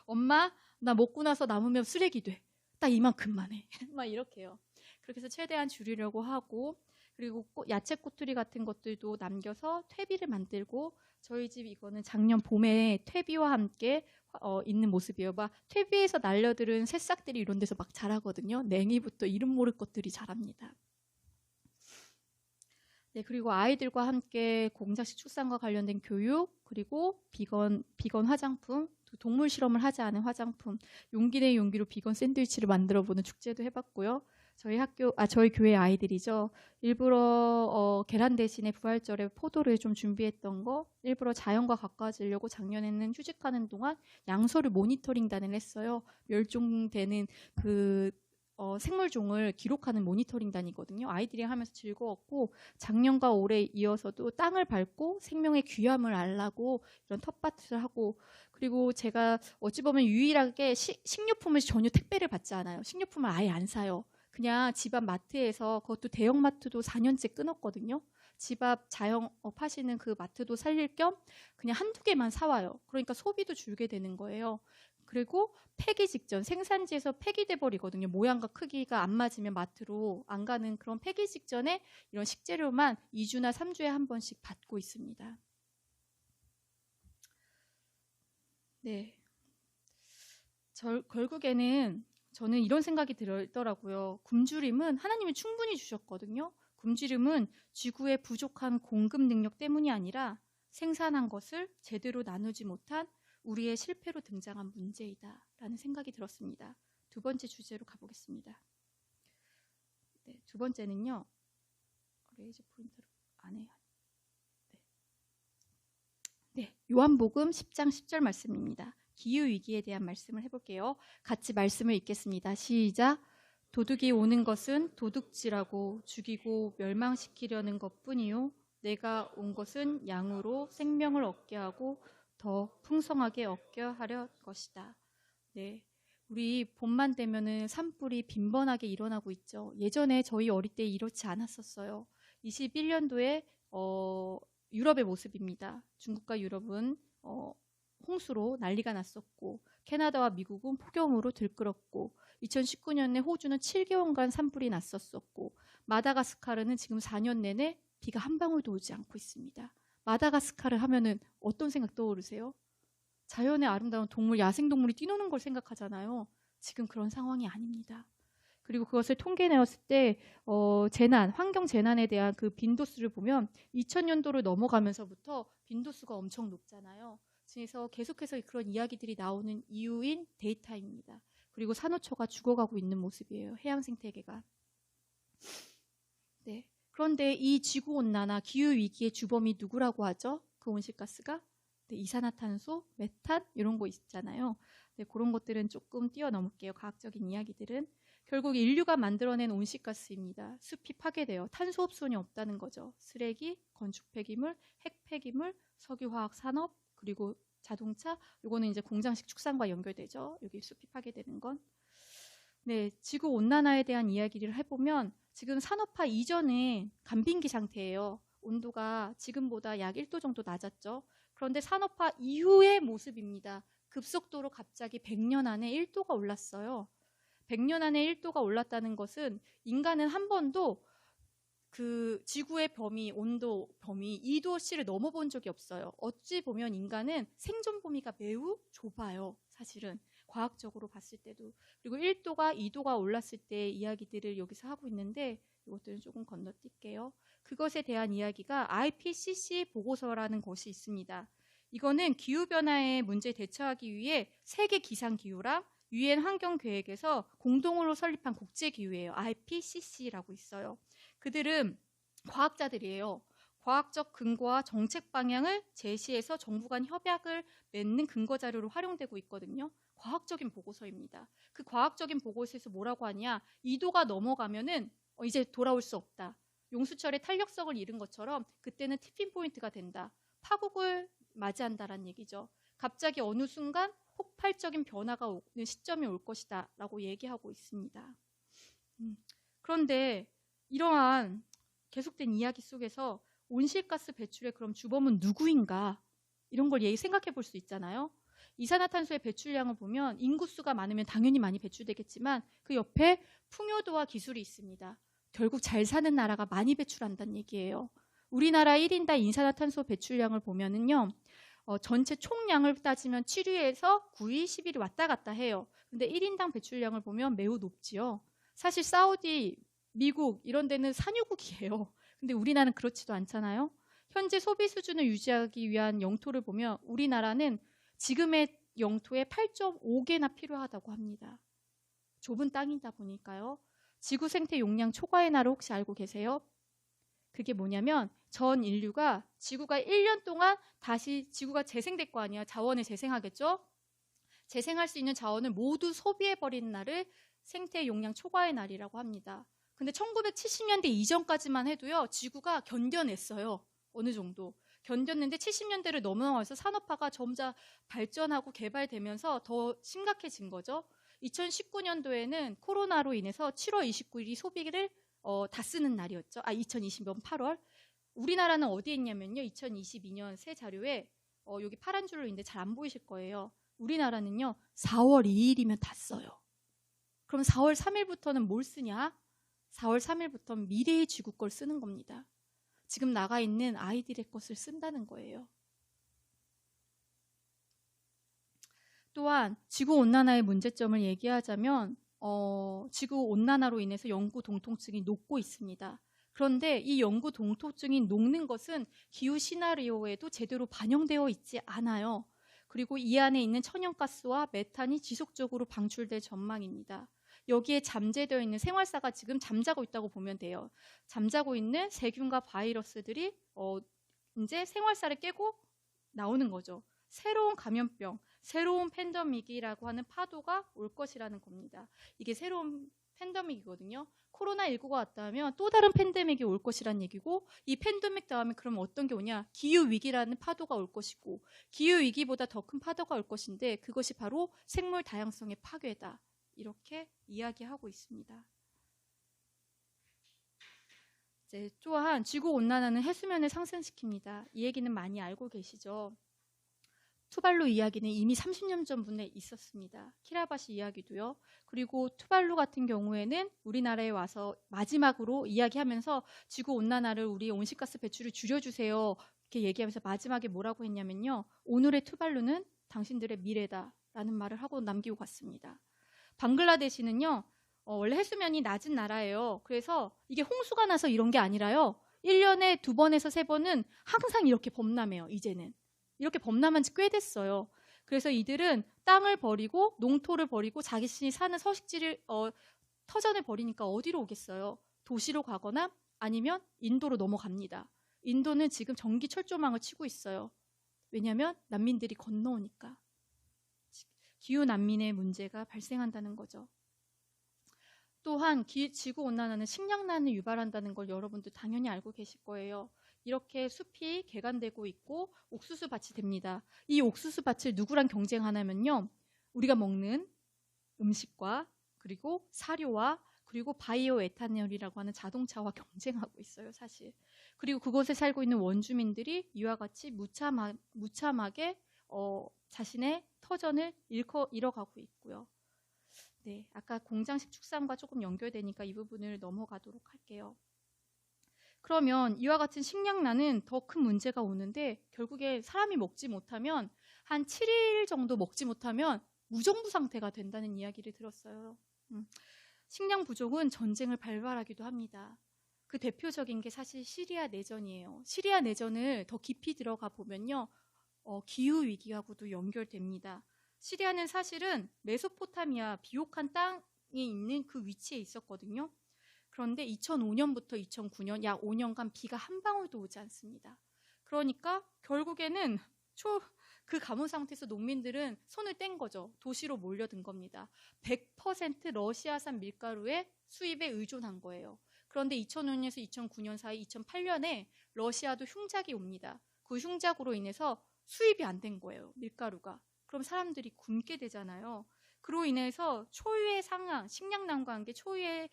엄마, 나 먹고 나서 남으면 쓰레기 돼. 딱 이만큼만 해. 막 이렇게요. 그렇게 해서 최대한 줄이려고 하고, 그리고 야채 꼬투리 같은 것들도 남겨서 퇴비를 만들고, 저희 집 이거는 작년 봄에 퇴비와 함께 있는 모습이에요. 막 퇴비에서 날려들은 새싹들이 이런 데서 막 자라거든요. 냉이부터 이름 모를 것들이 자랍니다. 네, 그리고 아이들과 함께 공작식 출산과 관련된 교육, 그리고 비건 화장품, 동물 실험을 하지 않은 화장품, 용기 내 용기로 비건 샌드위치를 만들어보는 축제도 해봤고요. 저희 교회 아이들이죠. 일부러 계란 대신에 부활절에 포도를 좀 준비했던 거, 일부러 자연과 가까워지려고 작년에는 휴직하는 동안 양서류 모니터링단을 했어요. 멸종되는 생물종을 기록하는 모니터링단이거든요. 아이들이 하면서 즐거웠고, 작년과 올해 이어서도 땅을 밟고 생명의 귀함을 알라고 이런 텃밭을 하고, 그리고 제가 어찌 보면 유일하게 식료품을 전혀 택배를 받지 않아요. 식료품을 아예 안 사요. 그냥 집 앞 마트에서, 그것도 대형마트도 4년째 끊었거든요. 집 앞 자영업 하시는 그 마트도 살릴 겸 그냥 한두 개만 사와요. 그러니까 소비도 줄게 되는 거예요. 그리고 폐기 직전, 생산지에서 폐기돼 버리거든요. 모양과 크기가 안 맞으면 마트로 안 가는 그런 폐기 직전에 이런 식재료만 2주나 3주에 한 번씩 받고 있습니다. 네. 결국에는 저는 이런 생각이 들더라고요. 굶주림은 하나님이 충분히 주셨거든요. 굶주림은 지구의 부족한 공급 능력 때문이 아니라 생산한 것을 제대로 나누지 못한 우리의 실패로 등장한 문제이다 라는 생각이 들었습니다. 두 번째 주제로 가보겠습니다. 네, 두 번째는요. 레이저 포인터로 안 해요. 네, 요한복음 10장 10절 말씀입니다. 기후위기에 대한 말씀을 해볼게요. 같이 말씀을 읽겠습니다. 시작. 도둑이 오는 것은 도둑질하고 죽이고 멸망시키려는 것뿐이요. 내가 온 것은 양으로 생명을 얻게 하고 더 풍성하게 얻게 하려 것이다. 네, 우리 봄만 되면은 산불이 빈번하게 일어나고 있죠. 예전에 저희 어릴 때 이렇지 않았었어요. 21년도에 유럽의 모습입니다. 중국과 유럽은 홍수로 난리가 났었고 캐나다와 미국은 폭염으로 들끓었고 2019년에 호주는 7개월간 산불이 났었었고 마다가스카르는 지금 4년 내내 비가 한 방울도 오지 않고 있습니다. 마다가스카르 하면은 어떤 생각 떠오르세요? 자연의 아름다운 동물, 야생동물이 뛰노는 걸 생각하잖아요. 지금 그런 상황이 아닙니다. 그리고 그것을 통계내었을 때 재난, 환경 재난에 대한 그 빈도수를 보면 2000년도를 넘어가면서부터 빈도수가 엄청 높잖아요. 그래서 계속해서 그런 이야기들이 나오는 이유인 데이터입니다. 그리고 산호초가 죽어가고 있는 모습이에요. 해양 생태계가. 네. 그런데 이 지구온난화, 기후위기의 주범이 누구라고 하죠? 그 온실가스가? 네, 이산화탄소, 메탄 이런 거 있잖아요. 네, 그런 것들은 조금 뛰어넘을게요. 과학적인 이야기들은. 결국 인류가 만들어낸 온실가스입니다. 숲이 파괴돼요. 탄소 흡수원이 없다는 거죠. 쓰레기, 건축 폐기물, 핵 폐기물, 석유화학 산업, 그리고 자동차, 요거는 이제 공장식 축산과 연결되죠. 여기 숲이 파괴되는 건. 네, 지구 온난화에 대한 이야기를 해보면 지금 산업화 이전에 간빙기 상태예요. 온도가 지금보다 약 1도 정도 낮았죠. 그런데 산업화 이후의 모습입니다. 급속도로 갑자기 100년 안에 1도가 올랐어요. 100년 안에 1도가 올랐다는 것은 인간은 한 번도 그 지구의 범위, 온도 범위 2도씨를 넘어본 적이 없어요. 어찌 보면 인간은 생존 범위가 매우 좁아요. 사실은 과학적으로 봤을 때도. 그리고 1도가 2도가 올랐을 때 이야기들을 여기서 하고 있는데 이것들은 조금 건너뛸게요. 그것에 대한 이야기가 IPCC 보고서라는 것이 있습니다. 이거는 기후변화의 문제에 대처하기 위해 세계 기상기후랑 유엔 환경계획에서 공동으로 설립한 국제기후예요. IPCC라고 있어요. 그들은 과학자들이에요. 과학적 근거와 정책 방향을 제시해서 정부 간 협약을 맺는 근거 자료로 활용되고 있거든요. 과학적인 보고서입니다. 그 과학적인 보고서에서 뭐라고 하냐? 2도가 넘어가면은 이제 돌아올 수 없다. 용수철의 탄력성을 잃은 것처럼 그때는 티핑 포인트가 된다. 파국을 맞이한다라는 얘기죠. 갑자기 어느 순간 폭발적인 변화가 오는 시점이 올 것이다 라고 얘기하고 있습니다. 그런데 이러한 계속된 이야기 속에서 온실가스 배출의 그럼 주범은 누구인가? 이런 걸 생각해 볼 수 있잖아요. 이산화탄소의 배출량을 보면 인구수가 많으면 당연히 많이 배출되겠지만 그 옆에 풍요도와 기술이 있습니다. 결국 잘 사는 나라가 많이 배출한다는 얘기예요. 우리나라 1인당 이산화탄소 배출량을 보면은요. 전체 총량을 따지면 7위에서 9위, 10위를 왔다 갔다 해요. 근데 1인당 배출량을 보면 매우 높지요. 사실 사우디, 미국 이런 데는 산유국이에요. 근데 우리나라는 그렇지도 않잖아요. 현재 소비 수준을 유지하기 위한 영토를 보면 우리나라는 지금의 영토의 8.5개나 필요하다고 합니다. 좁은 땅이다 보니까요. 지구 생태 용량 초과의 나라 혹시 알고 계세요? 그게 뭐냐면 전 인류가 지구가 1년 동안 다시 지구가 재생될 거 아니야. 자원을 재생하겠죠? 재생할 수 있는 자원을 모두 소비해버리는 날을 생태 용량 초과의 날이라고 합니다. 근데 1970년대 이전까지만 해도요. 지구가 견뎌냈어요. 어느 정도. 견뎠는데 70년대를 넘어와서 산업화가 점차 발전하고 개발되면서 더 심각해진 거죠. 2019년도에는 코로나로 인해서 7월 29일이 소비를 다 쓰는 날이었죠. 2020년 8월. 우리나라는 어디에 있냐면요. 2022년 새 자료에 여기 파란 줄로 있는데 잘 안 보이실 거예요. 우리나라는요. 4월 2일이면 다 써요. 그럼 4월 3일부터는 뭘 쓰냐? 4월 3일부터는 미래의 지구 걸 쓰는 겁니다. 지금 나가 있는 아이들의 것을 쓴다는 거예요. 또한 지구온난화의 문제점을 얘기하자면 지구온난화로 인해서 영구 동통증이 녹고 있습니다. 그런데 이 영구 동통증이 녹는 것은 기후 시나리오에도 제대로 반영되어 있지 않아요. 그리고 이 안에 있는 천연가스와 메탄이 지속적으로 방출될 전망입니다. 여기에 잠재되어 있는 생활사가 지금 잠자고 있다고 보면 돼요. 잠자고 있는 세균과 바이러스들이 이제 생활사를 깨고 나오는 거죠. 새로운 감염병, 새로운 팬데믹이라고 하는 파도가 올 것이라는 겁니다. 이게 새로운 팬데믹이거든요. 코로나19가 왔다면 또 다른 팬데믹이 올 것이란 얘기고, 이 팬데믹 다음에 그럼 어떤 게 오냐? 기후위기라는 파도가 올 것이고, 기후위기보다 더 큰 파도가 올 것인데, 그것이 바로 생물 다양성의 파괴다. 이렇게 이야기하고 있습니다. 이제 또한 지구온난화는 해수면을 상승시킵니다. 이 얘기는 많이 알고 계시죠? 투발루 이야기는 이미 30년 전분에 있었습니다. 키라바시 이야기도요. 그리고 투발루 같은 경우에는 우리나라에 와서 마지막으로 이야기하면서 지구온난화를 우리 온실가스 배출을 줄여주세요. 이렇게 얘기하면서 마지막에 뭐라고 했냐면요. 오늘의 투발루는 당신들의 미래다 라는 말을 하고 남기고 갔습니다. 방글라데시는요. 원래 해수면이 낮은 나라예요. 그래서 이게 홍수가 나서 이런 게 아니라요. 1년에 2번에서 3번은 항상 이렇게 범람해요. 이제는. 이렇게 범람한 지 꽤 됐어요. 그래서 이들은 땅을 버리고 농토를 버리고 자신이 사는 서식지를 터전을 버리니까 어디로 오겠어요? 도시로 가거나 아니면 인도로 넘어갑니다. 인도는 지금 전기 철조망을 치고 있어요. 왜냐하면 난민들이 건너오니까. 기후 난민의 문제가 발생한다는 거죠. 또한 지구온난화는 식량난을 유발한다는 걸 여러분도 당연히 알고 계실 거예요. 이렇게 숲이 개간되고 있고 옥수수 밭이 됩니다. 이 옥수수 밭을 누구랑 경쟁하냐면요. 우리가 먹는 음식과 그리고 사료와 그리고 바이오 에탄올이라고 하는 자동차와 경쟁하고 있어요, 사실. 그리고 그곳에 살고 있는 원주민들이 이와 같이 무참하게 자신의 터전을 잃어가고 있고요. 네, 아까 공장식 축산과 조금 연결되니까 이 부분을 넘어가도록 할게요. 그러면 이와 같은 식량난은 더 큰 문제가 오는데 결국에 사람이 먹지 못하면 한 7일 정도 먹지 못하면 무정부 상태가 된다는 이야기를 들었어요. 식량 부족은 전쟁을 발발하기도 합니다. 그 대표적인 게 사실 시리아 내전이에요. 시리아 내전을 더 깊이 들어가 보면요. 기후 위기하고도 연결됩니다. 시리아는 사실은 메소포타미아 비옥한 땅이 있는 그 위치에 있었거든요. 그런데 2005년부터 2009년 약 5년간 비가 한 방울도 오지 않습니다. 그러니까 결국에는 그 가뭄 상태에서 농민들은 손을 뗀 거죠. 도시로 몰려든 겁니다. 100% 러시아산 밀가루의 수입에 의존한 거예요. 그런데 2005년에서 2009년 사이 2008년에 러시아도 흉작이 옵니다. 그 흉작으로 인해서 수입이 안 된 거예요. 밀가루가. 그럼 사람들이 굶게 되잖아요. 그로 인해서 초유의 상황, 식량난과 함께 초유의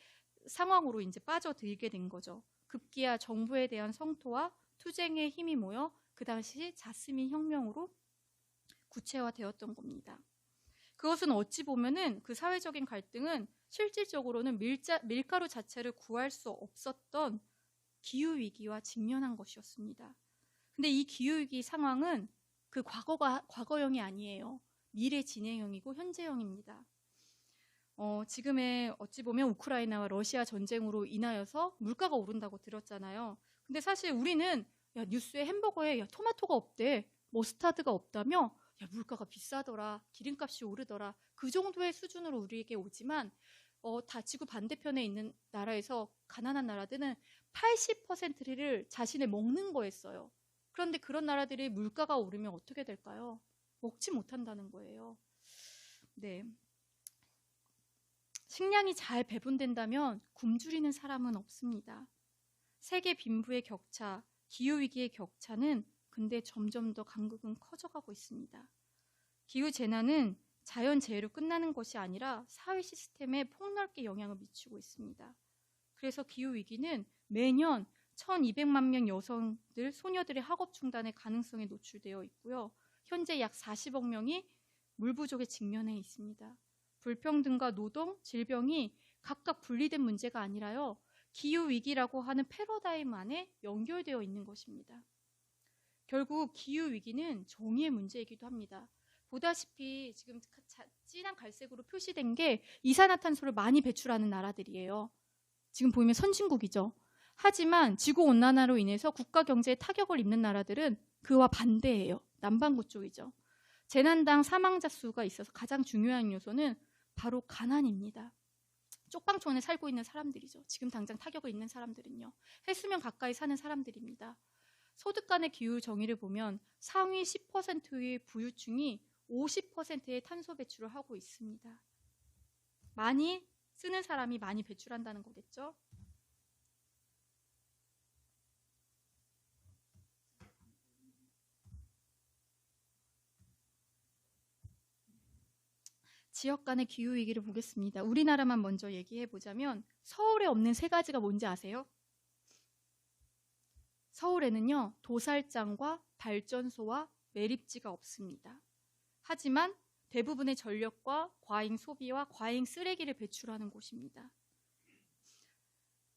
상황으로 이제 빠져들게 된 거죠. 급기야 정부에 대한 성토와 투쟁의 힘이 모여 그 당시 자스민 혁명으로 구체화되었던 겁니다. 그것은 어찌 보면은 그 사회적인 갈등은 실질적으로는 밀가루 자체를 구할 수 없었던 기후위기와 직면한 것이었습니다. 근데 이 기후위기 상황은 그 과거형이 아니에요. 미래 진행형이고 현재형입니다. 지금의 어찌 보면 우크라이나와 러시아 전쟁으로 인하여서 물가가 오른다고 들었잖아요. 근데 사실 우리는 야, 뉴스에 햄버거에 야, 토마토가 없대, 머스타드가 없다며 야, 물가가 비싸더라, 기름값이 오르더라, 그 정도의 수준으로 우리에게 오지만 다 지구 반대편에 있는 나라에서 가난한 나라들은 80%를 자신의 먹는 거에 써요. 그런데 그런 나라들이 물가가 오르면 어떻게 될까요? 먹지 못한다는 거예요. 네. 식량이 잘 배분된다면 굶주리는 사람은 없습니다. 세계 빈부의 격차, 기후위기의 격차는 근데 점점 더 간극은 커져가고 있습니다. 기후재난은 자연재해로 끝나는 것이 아니라 사회 시스템에 폭넓게 영향을 미치고 있습니다. 그래서 기후위기는 매년 1200만 명 여성들, 소녀들의 학업 중단의 가능성에 노출되어 있고요. 현재 약 40억 명이 물 부족에 직면해 있습니다. 불평등과 노동, 질병이 각각 분리된 문제가 아니라요. 기후위기라고 하는 패러다임 안에 연결되어 있는 것입니다. 결국 기후위기는 정의의 문제이기도 합니다. 보다시피 지금 진한 갈색으로 표시된 게 이산화탄소를 많이 배출하는 나라들이에요. 지금 보이면 선진국이죠. 하지만 지구온난화로 인해서 국가 경제에 타격을 입는 나라들은 그와 반대예요. 남반구 쪽이죠. 재난당 사망자 수가 있어서 가장 중요한 요소는 바로 가난입니다. 쪽방촌에 살고 있는 사람들이죠. 지금 당장 타격을 입는 사람들은요. 해수면 가까이 사는 사람들입니다. 소득 간의 기후 정의를 보면 상위 10%의 부유층이 50%의 탄소 배출을 하고 있습니다. 많이 쓰는 사람이 많이 배출한다는 거겠죠? 지역 간의 기후 위기를 보겠습니다. 우리나라만 먼저 얘기해 보자면 서울에 없는 세 가지가 뭔지 아세요? 서울에는요, 도살장과 발전소와 매립지가 없습니다. 하지만 대부분의 전력과 과잉 소비와 과잉 쓰레기를 배출하는 곳입니다.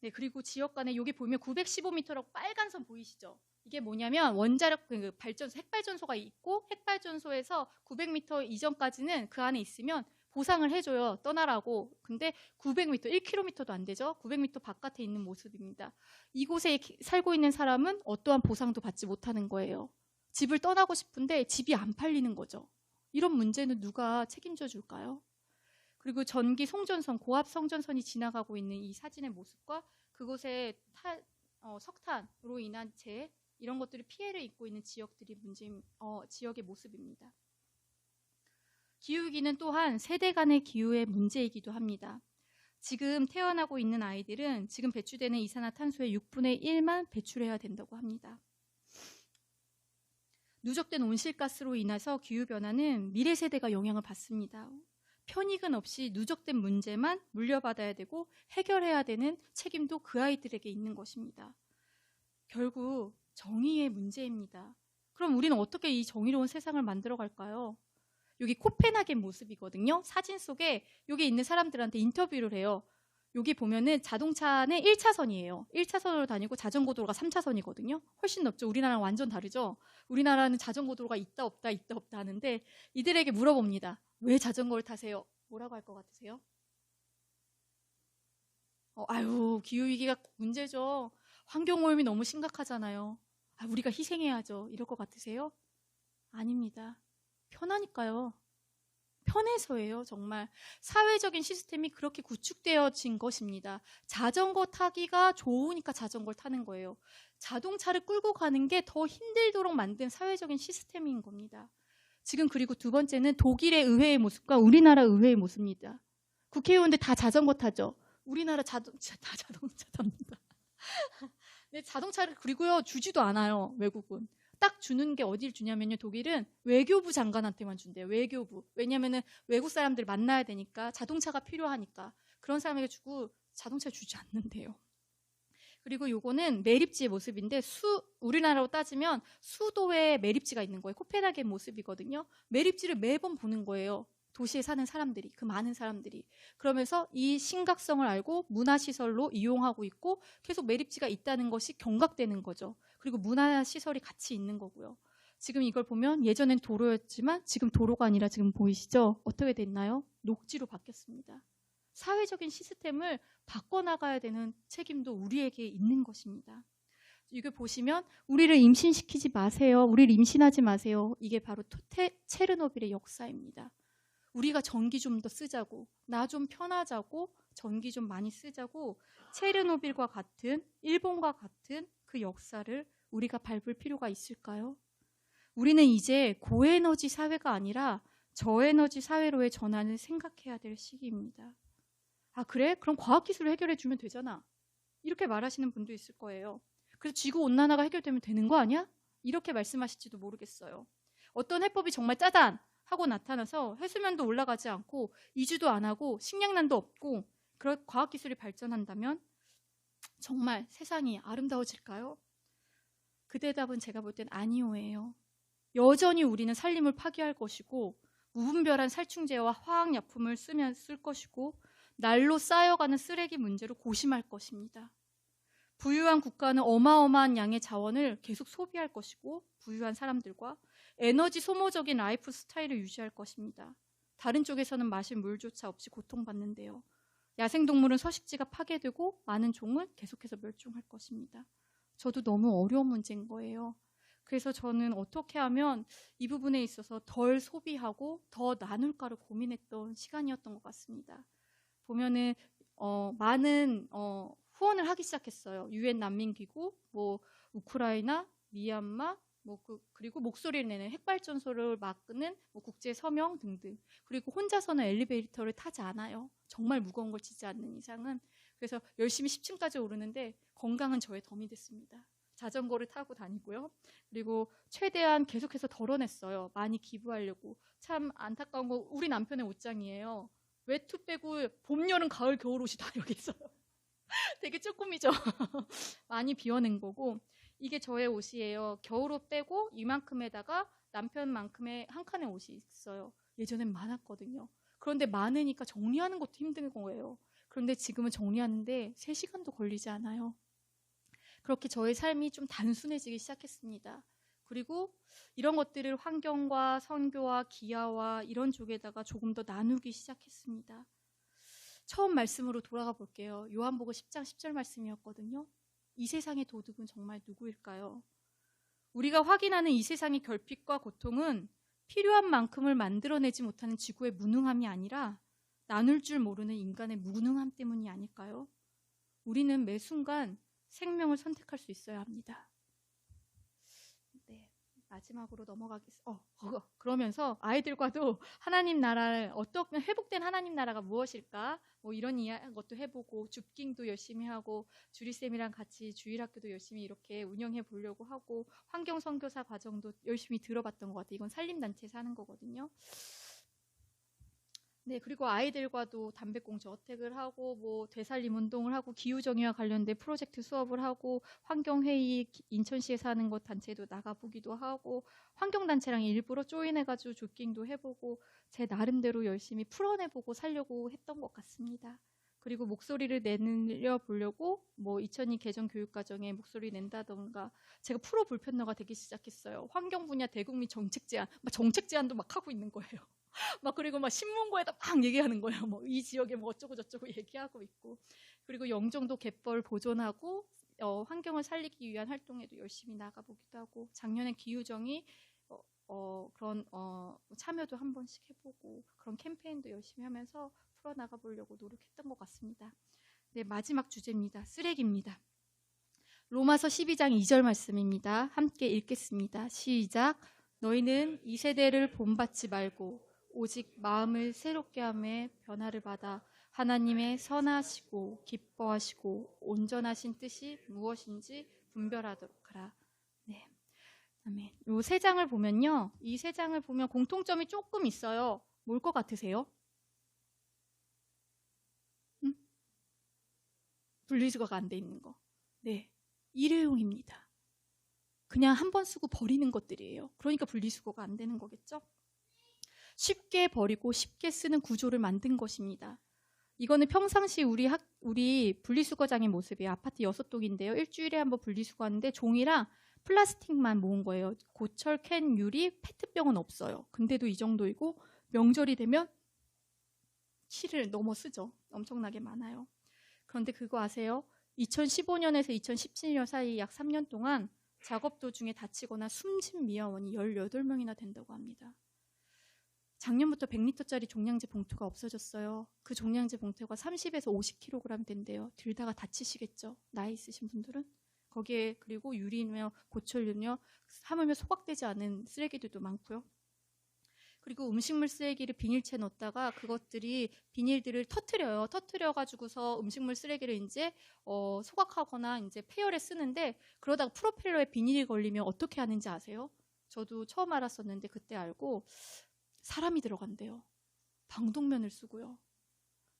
네, 그리고 지역 간에 여기 보면 915m라고 빨간 선 보이시죠? 이게 뭐냐면 원자력 발전소, 핵발전소가 있고 핵발전소에서 900m 이전까지는 그 안에 있으면 보상을 해줘요. 떠나라고. 근데 900m, 1km도 안 되죠. 900m 바깥에 있는 모습입니다. 이곳에 살고 있는 사람은 어떠한 보상도 받지 못하는 거예요. 집을 떠나고 싶은데 집이 안 팔리는 거죠. 이런 문제는 누가 책임져 줄까요? 그리고 전기 송전선, 고압 송전선이 지나가고 있는 이 사진의 모습과 그곳에 석탄으로 인한 재해, 이런 것들이 피해를 입고 있는 지역들이 지역의 모습입니다. 기후위기는 또한 세대 간의 기후의 문제이기도 합니다. 지금 태어나고 있는 아이들은 지금 배출되는 이산화탄소의 6분의 1만 배출해야 된다고 합니다. 누적된 온실가스로 인해서 기후변화는 미래 세대가 영향을 받습니다. 편익은 없이 누적된 문제만 물려받아야 되고 해결해야 되는 책임도 그 아이들에게 있는 것입니다. 결국 정의의 문제입니다. 그럼 우리는 어떻게 이 정의로운 세상을 만들어 갈까요? 여기 코펜하겐 모습이거든요. 사진 속에 여기 있는 사람들한테 인터뷰를 해요. 여기 보면은 자동차는 1차선이에요. 1차선으로 다니고 자전거 도로가 3차선이거든요. 훨씬 넓죠. 우리나라랑 완전 다르죠. 우리나라는 자전거 도로가 있다 없다 하는데 이들에게 물어봅니다. 왜 자전거를 타세요? 뭐라고 할 것 같으세요? 아유, 기후위기가 문제죠. 환경오염이 너무 심각하잖아요. 우리가 희생해야죠. 이럴 것 같으세요? 아닙니다. 편하니까요. 편해서예요. 정말 사회적인 시스템이 그렇게 구축되어진 것입니다. 자전거 타기가 좋으니까 자전거를 타는 거예요. 자동차를 끌고 가는 게 더 힘들도록 만든 사회적인 시스템인 겁니다. 지금 그리고 두 번째는 독일의 의회의 모습과 우리나라 의회의 모습입니다. 국회의원들 다 자전거 타죠. 우리나라 다 자동차 탑니다. 네, 자동차를 그리고요 주지도 않아요. 외국은. 딱 주는 게 어딜 주냐면요. 독일은 외교부 장관한테만 준대요. 외교부. 왜냐면은 외국 사람들 만나야 되니까 자동차가 필요하니까 그런 사람에게 주고 자동차 주지 않는데요. 그리고 요거는 매립지의 모습인데 우리나라로 따지면 수도에 매립지가 있는 거예요. 코펜하겐 모습이거든요. 매립지를 매번 보는 거예요. 도시에 사는 사람들이, 그 많은 사람들이. 그러면서 이 심각성을 알고 문화시설로 이용하고 있고 계속 매립지가 있다는 것이 경각되는 거죠. 그리고 문화시설이 같이 있는 거고요. 지금 이걸 보면 예전엔 도로였지만 지금 도로가 아니라 지금 보이시죠? 어떻게 됐나요? 녹지로 바뀌었습니다. 사회적인 시스템을 바꿔나가야 되는 책임도 우리에게 있는 것입니다. 이거 보시면 우리를 임신시키지 마세요. 우리를 임신하지 마세요. 이게 바로 체르노빌의 역사입니다. 우리가 전기 좀 더 쓰자고, 나 좀 편하자고, 전기 좀 많이 쓰자고 체르노빌과 같은, 일본과 같은 그 역사를 우리가 밟을 필요가 있을까요? 우리는 이제 고에너지 사회가 아니라 저에너지 사회로의 전환을 생각해야 될 시기입니다. 그래? 그럼 과학기술을 해결해 주면 되잖아. 이렇게 말하시는 분도 있을 거예요. 그래서 지구온난화가 해결되면 되는 거 아니야? 이렇게 말씀하실지도 모르겠어요. 어떤 해법이 정말 짜잔! 하고 나타나서 해수면도 올라가지 않고 이주도 안 하고 식량난도 없고 그런 과학기술이 발전한다면 정말 세상이 아름다워질까요? 그 대답은 제가 볼 땐 아니오예요. 여전히 우리는 산림을 파괴할 것이고 무분별한 살충제와 화학약품을 쓸 것이고 날로 쌓여가는 쓰레기 문제로 고심할 것입니다. 부유한 국가는 어마어마한 양의 자원을 계속 소비할 것이고 부유한 사람들과 에너지 소모적인 라이프 스타일을 유지할 것입니다. 다른 쪽에서는 마실 물조차 없이 고통받는데요. 야생동물은 서식지가 파괴되고 많은 종은 계속해서 멸종할 것입니다. 저도 너무 어려운 문제인 거예요. 그래서 저는 어떻게 하면 이 부분에 있어서 덜 소비하고 더 나눌까를 고민했던 시간이었던 것 같습니다. 보면은 많은 후원을 하기 시작했어요. UN 난민기구, 우크라이나, 미얀마, 그리고 목소리를 내는 핵발전소를 막는 국제 서명 등등. 그리고 혼자서는 엘리베이터를 타지 않아요. 정말 무거운 걸 지지 않는 이상은. 그래서 열심히 10층까지 오르는데 건강은 저의 덤이 됐습니다. 자전거를 타고 다니고요. 그리고 최대한 계속해서 덜어냈어요. 많이 기부하려고. 참 안타까운 거 우리 남편의 옷장이에요. 외투 빼고 봄, 여름, 가을, 겨울 옷이 다 여기 있어요. 되게 조금이죠. 많이 비워낸 거고 이게 저의 옷이에요. 겨울옷 빼고 이만큼에다가 남편만큼의 한 칸의 옷이 있어요. 예전엔 많았거든요. 그런데 많으니까 정리하는 것도 힘든 거예요. 그런데 지금은 정리하는데 3시간도 걸리지 않아요. 그렇게 저의 삶이 좀 단순해지기 시작했습니다. 그리고 이런 것들을 환경과 선교와 기아와 이런 쪽에다가 조금 더 나누기 시작했습니다. 처음 말씀으로 돌아가 볼게요. 요한복음 10장 10절 말씀이었거든요. 이 세상의 도둑은 정말 누구일까요? 우리가 확인하는 이 세상의 결핍과 고통은 필요한 만큼을 만들어내지 못하는 지구의 무능함이 아니라 나눌 줄 모르는 인간의 무능함 때문이 아닐까요? 우리는 매 순간 생명을 선택할 수 있어야 합니다. 네, 마지막으로 그러면서 아이들과도 하나님 나라를 어떻게 회복된 하나님 나라가 무엇일까? 이런 것도 해보고 줍깅도 열심히 하고 주리쌤이랑 같이 주일학교도 열심히 이렇게 운영해 보려고 하고 환경 선교사 과정도 열심히 들어봤던 것 같아요. 이건 산림단체에서 하는 거거든요. 네, 그리고 아이들과도 담배꽁초 어택을 하고 되살림 운동을 하고 기후정의와 관련된 프로젝트 수업을 하고 환경회의 인천시에서 하는 것 단체도 나가보기도 하고 환경단체랑 일부러 조인해가지고 줍깅도 해보고 제 나름대로 열심히 풀어내보고 살려고 했던 것 같습니다. 그리고 목소리를 내보려고 2002 개정 교육과정에 목소리 낸다던가 제가 프로 불편러가 되기 시작했어요. 환경 분야 대국민 정책 제안, 정책 제안도 막 하고 있는 거예요. 그리고 신문고에다 막 얘기하는 거예요. 이 지역에 어쩌고 저쩌고 얘기하고 있고. 그리고 영종도 갯벌 보존하고 환경을 살리기 위한 활동에도 열심히 나가보기도 하고 작년에 기후정의 그런 참여도 한 번씩 해보고 그런 캠페인도 열심히 하면서 풀어나가 보려고 노력했던 것 같습니다. 네, 마지막 주제입니다. 쓰레기입니다. 로마서 12장 2절 말씀입니다. 함께 읽겠습니다. 시작. 너희는 이 세대를 본받지 말고 오직 마음을 새롭게 하며 변화를 받아 하나님의 선하시고 기뻐하시고 온전하신 뜻이 무엇인지 분별하도록 하라. 네, 아멘. 이 3장을 보면요, 이 3장을 보면 공통점이 조금 있어요. 뭘 것 같으세요? 분리수거가 안 돼 있는 거. 네, 일회용입니다. 그냥 한 번 쓰고 버리는 것들이에요. 그러니까 분리수거가 안 되는 거겠죠? 쉽게 버리고 쉽게 쓰는 구조를 만든 것입니다. 이거는 평상시 우리 분리수거장의 모습이에요. 아파트 6동인데요. 일주일에 한번 분리수거하는데 종이랑 플라스틱만 모은 거예요. 고철, 캔, 유리, 페트병은 없어요. 근데도 이 정도이고 명절이 되면 키를 넘어 쓰죠. 엄청나게 많아요. 그런데 그거 아세요? 2015년에서 2017년 사이 약 3년 동안 작업 도중에 다치거나 숨진 미화원이 18명이나 된다고 합니다. 작년부터 100리터짜리 종량제 봉투가 없어졌어요. 그 종량제 봉투가 30에서 50kg 된대요. 들다가 다치시겠죠? 나이 있으신 분들은? 거기에 그리고 유리며 고철류며 하물며 소각되지 않은 쓰레기들도 많고요. 그리고 음식물 쓰레기를 비닐채에 넣었다가 그것들이 비닐들을 터트려가지고서 음식물 쓰레기를 이제 소각하거나 이제 폐열에 쓰는데 그러다가 프로펠러에 비닐이 걸리면 어떻게 하는지 아세요? 저도 처음 알았었는데 그때 알고 사람이 들어간대요. 방독면을 쓰고요.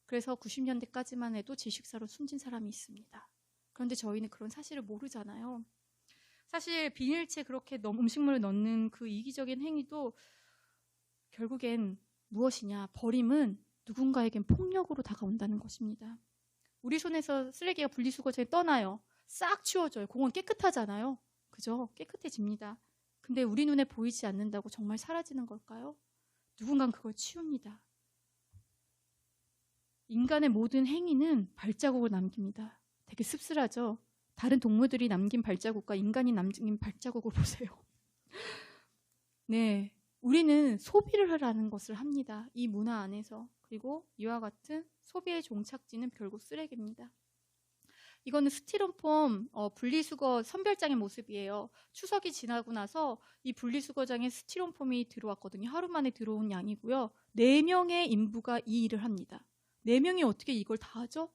그래서 90년대까지만 해도 질식사로 숨진 사람이 있습니다. 그런데 저희는 그런 사실을 모르잖아요. 사실 비닐채 그렇게 음식물을 넣는 그 이기적인 행위도 결국엔 무엇이냐? 버림은 누군가에겐 폭력으로 다가온다는 것입니다. 우리 손에서 쓰레기가 분리수거장에 떠나요. 싹 치워져요. 공원 깨끗하잖아요. 그죠? 깨끗해집니다. 근데 우리 눈에 보이지 않는다고 정말 사라지는 걸까요? 누군가는 그걸 치웁니다. 인간의 모든 행위는 발자국을 남깁니다. 되게 씁쓸하죠? 다른 동물들이 남긴 발자국과 인간이 남긴 발자국을 보세요. 네, 우리는 소비를 하라는 것을 합니다. 이 문화 안에서. 그리고 이와 같은 소비의 종착지는 결국 쓰레기입니다. 이거는 스티로폼 분리수거 선별장의 모습이에요. 추석이 지나고 나서 이 분리수거장에 스티로폼이 들어왔거든요. 하루 만에 들어온 양이고요. 4명의 인부가 이 일을 합니다. 4명이 어떻게 이걸 다 하죠?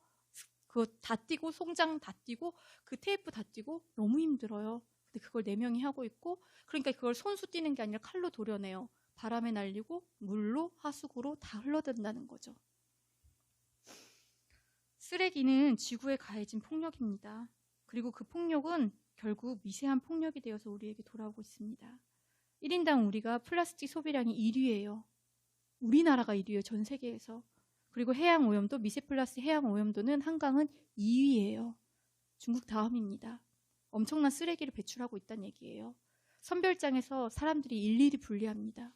그거 다 띄고, 송장 다 띄고, 그 테이프 다 띄고 너무 힘들어요. 근데 그걸 4명이 하고 있고, 그러니까 그걸 손수 띄는 게 아니라 칼로 도려내요. 바람에 날리고 물로 하수구로 다 흘러든다는 거죠. 쓰레기는 지구에 가해진 폭력입니다. 그리고 그 폭력은 결국 미세한 폭력이 되어서 우리에게 돌아오고 있습니다. 1인당 우리가 플라스틱 소비량이 1위예요. 우리나라가 1위예요. 전 세계에서. 그리고 해양 오염도, 미세 플라스틱 해양 오염도는 한강은 2위예요. 중국 다음입니다. 엄청난 쓰레기를 배출하고 있다는 얘기예요. 선별장에서 사람들이 일일이 분리합니다.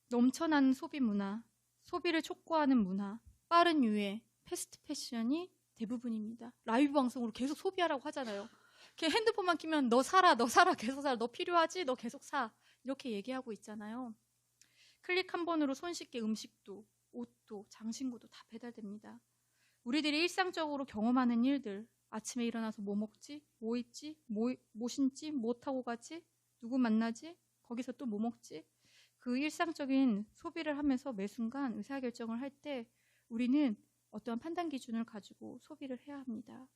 넘쳐나는 소비 문화, 소비를 촉구하는 문화, 빠른 유행, 패스트 패션이 대부분입니다. 라이브 방송으로 계속 소비하라고 하잖아요. 핸드폰만 키면 너 사라, 너 사라, 계속 사라, 너 필요하지, 너 계속 사. 이렇게 얘기하고 있잖아요. 클릭 한 번으로 손쉽게 음식도, 옷도, 장신구도 다 배달됩니다. 우리들이 일상적으로 경험하는 일들, 아침에 일어나서 뭐 먹지, 뭐 입지, 뭐 신지, 뭐 타고 가지, 누구 만나지, 거기서 또 뭐 먹지, 그 일상적인 소비를 하면서 매 순간 의사결정을 할 때 우리는 어떠한 판단 기준을 가지고 소비를 해야 합니다.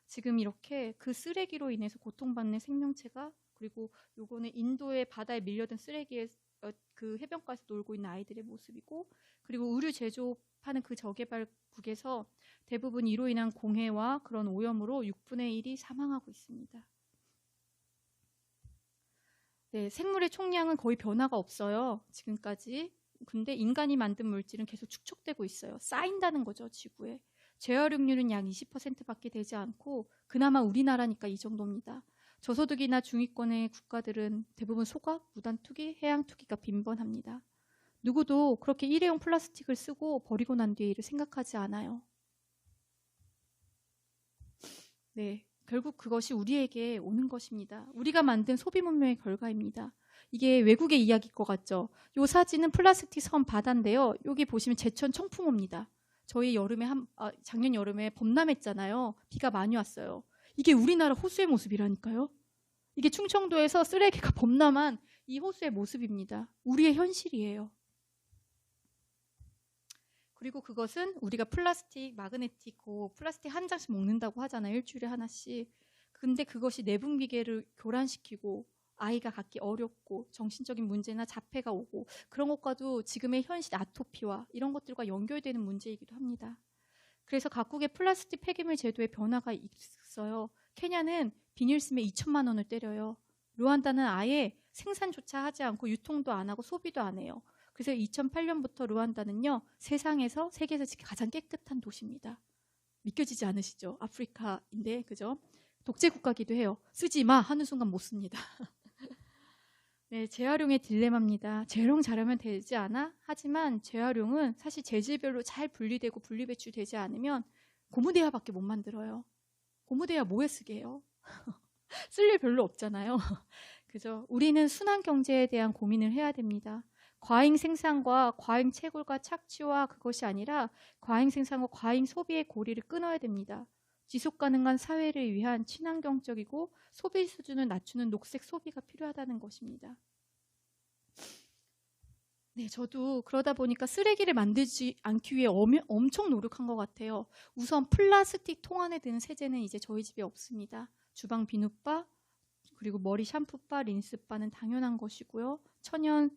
지금 이렇게 그 쓰레기로 인해서 고통받는 생명체가, 그리고 요거는 인도의 바다에 밀려든 쓰레기에 그 해변가에서 놀고 있는 아이들의 모습이고, 그리고 의류 제조하는 그 저개발국에서 대부분 이로 인한 공해와 그런 오염으로 6분의 1이 사망하고 있습니다. 네, 생물의 총량은 거의 변화가 없어요. 지금까지. 근데 인간이 만든 물질은 계속 축적되고 있어요. 쌓인다는 거죠, 지구에. 재활용률은 약 20%밖에 되지 않고 그나마 우리나라니까 이 정도입니다. 저소득이나 중위권의 국가들은 대부분 소각, 무단 투기, 해양 투기가 빈번합니다. 누구도 그렇게 일회용 플라스틱을 쓰고 버리고 난 뒤에 이를 생각하지 않아요. 네, 결국 그것이 우리에게 오는 것입니다. 우리가 만든 소비 문명의 결과입니다. 이게 외국의 이야기일 것 같죠? 이 사진은 플라스틱 섬 바다인데요. 여기 보시면 제천 청풍호입니다. 저희 작년 여름에 범람했잖아요. 비가 많이 왔어요. 이게 우리나라 호수의 모습이라니까요. 이게 충청도에서 쓰레기가 범람한 이 호수의 모습입니다. 우리의 현실이에요. 그리고 그것은 우리가 플라스틱, 마그네틱, 플라스틱 한 장씩 먹는다고 하잖아요. 일주일에 하나씩. 근데 그것이 내분비계를 교란시키고 아이가 갖기 어렵고 정신적인 문제나 자폐가 오고 그런 것과도 지금의 현실 아토피와 이런 것들과 연결되는 문제이기도 합니다. 그래서 각국의 플라스틱 폐기물 제도에 변화가 있어요. 케냐는 비닐스에 2천만 원을 때려요. 루안다는 아예 생산조차 하지 않고 유통도 안 하고 소비도 안 해요. 그래서 2008년부터 루안다는요, 세계에서 가장 깨끗한 도시입니다. 믿겨지지 않으시죠? 아프리카인데, 그죠? 독재 국가기도 해요. 쓰지 마! 하는 순간 못 씁니다. 네, 재활용의 딜레마입니다. 재활용 잘하면 되지 않아? 하지만 재활용은 사실 재질별로 잘 분리되고 분리배출되지 않으면 고무대야밖에 못 만들어요. 고무대야 뭐에 쓰게 해요? 쓸 일 별로 없잖아요. 그죠? 우리는 순환 경제에 대한 고민을 해야 됩니다. 과잉 생산과 과잉 채굴과 착취와 그것이 아니라 과잉 생산과 과잉 소비의 고리를 끊어야 됩니다. 지속 가능한 사회를 위한 친환경적이고 소비 수준을 낮추는 녹색 소비가 필요하다는 것입니다. 네, 저도 그러다 보니까 쓰레기를 만들지 않기 위해 엄청 노력한 것 같아요. 우선 플라스틱 통 안에 드는 세제는 이제 저희 집에 없습니다. 주방 비누바, 그리고 머리 샴푸바, 린스바는 당연한 것이고요. 천연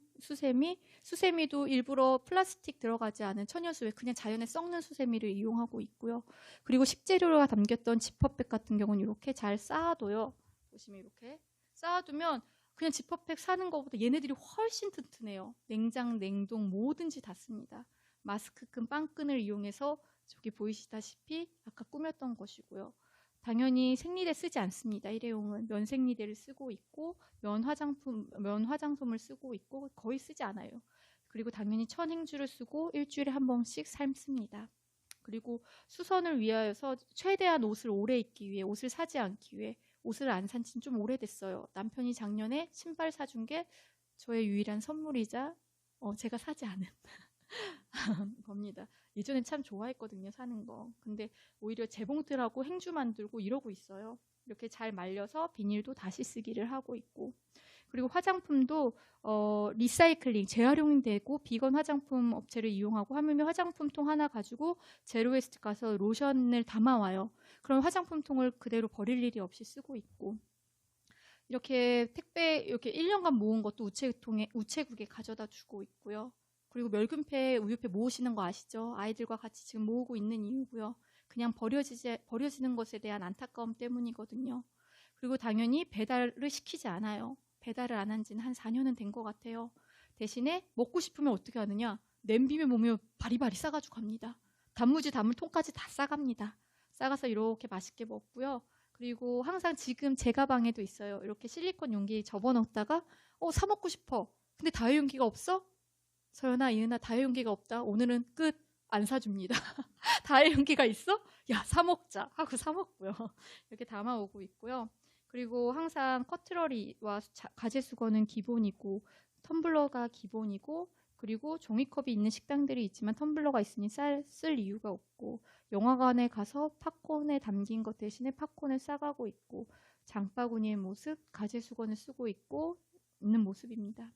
수세미도 일부러 플라스틱 들어가지 않은 천연수세, 그냥 자연에 썩는 수세미를 이용하고 있고요. 그리고 식재료가 담겼던 지퍼백 같은 경우는 이렇게 잘 쌓아둬요. 보시면 이렇게 쌓아두면 그냥 지퍼백 사는 것보다 얘네들이 훨씬 튼튼해요. 냉장, 냉동 뭐든지 다 씁니다. 마스크끈, 빵끈을 이용해서 저기 보이시다시피 아까 꾸몄던 것이고요. 당연히 생리대 쓰지 않습니다. 일회용은 면 생리대를 쓰고 있고 면 화장솜을 쓰고 있고 거의 쓰지 않아요. 그리고 당연히 천행주를 쓰고 일주일에 한 번씩 삶습니다. 그리고 수선을 위하여서 최대한 옷을 오래 입기 위해, 옷을 사지 않기 위해, 옷을 안 산 지는 좀 오래됐어요. 남편이 작년에 신발 사준 게 저의 유일한 선물이자 제가 사지 않은 겁니다. 예전엔 참 좋아했거든요, 사는 거. 근데 오히려 재봉틀하고 행주 만들고 이러고 있어요. 이렇게 잘 말려서 비닐도 다시 쓰기를 하고 있고. 그리고 화장품도 리사이클링, 재활용되고 비건 화장품 업체를 이용하고 하물며 화장품통 하나 가지고 제로웨스트 가서 로션을 담아와요. 그럼 화장품통을 그대로 버릴 일이 없이 쓰고 있고. 이렇게 택배 이렇게 1년간 모은 것도 우체국에 가져다 주고 있고요. 그리고 멸균패, 우유패 모으시는 거 아시죠? 아이들과 같이 지금 모으고 있는 이유고요. 그냥 버려지는 것에 대한 안타까움 때문이거든요. 그리고 당연히 배달을 시키지 않아요. 배달을 안 한 지는 한 4년은 된 것 같아요. 대신에 먹고 싶으면 어떻게 하느냐? 냄비에 보면 바리바리 싸가지고 갑니다. 단무지 담을 통까지 다 싸갑니다. 싸가서 이렇게 맛있게 먹고요. 그리고 항상 지금 제 가방에도 있어요. 이렇게 실리콘 용기 접어넣다가 사 먹고 싶어. 근데 다이용기가 없어? 서연아, 이은아, 다이용기가 없다. 오늘은 끝. 안 사줍니다. 다이용기가 있어? 야, 사 먹자 하고 사 먹고요. 이렇게 담아오고 있고요. 그리고 항상 커트러리와 가재 수건은 기본이고 텀블러가 기본이고 그리고 종이컵이 있는 식당들이 있지만 텀블러가 있으니 쓸 이유가 없고 영화관에 가서 팝콘에 담긴 것 대신에 팝콘을 싸가고 있고 장바구니의 모습, 가재 수건을 쓰고 있는 모습입니다.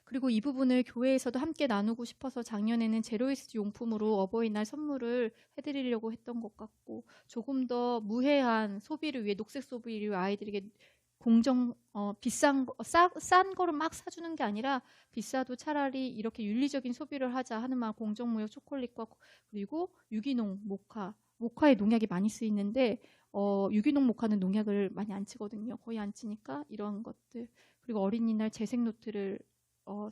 그리고 이 부분을 교회에서도 함께 나누고 싶어서 작년에는 제로웨이스트 용품으로 어버이날 선물을 해드리려고 했던 것 같고 조금 더 무해한 소비를 위해 녹색 소비를 위해 아이들에게 싼 거를 막 사주는 게 아니라 비싸도 차라리 이렇게 윤리적인 소비를 하자 하는 마음 공정무역 초콜릿과 그리고 유기농 모카에 농약이 많이 쓰이는데 유기농 모카는 농약을 많이 안 치거든요. 거의 안 치니까 이런 것들 그리고 어린이날 재생 노트를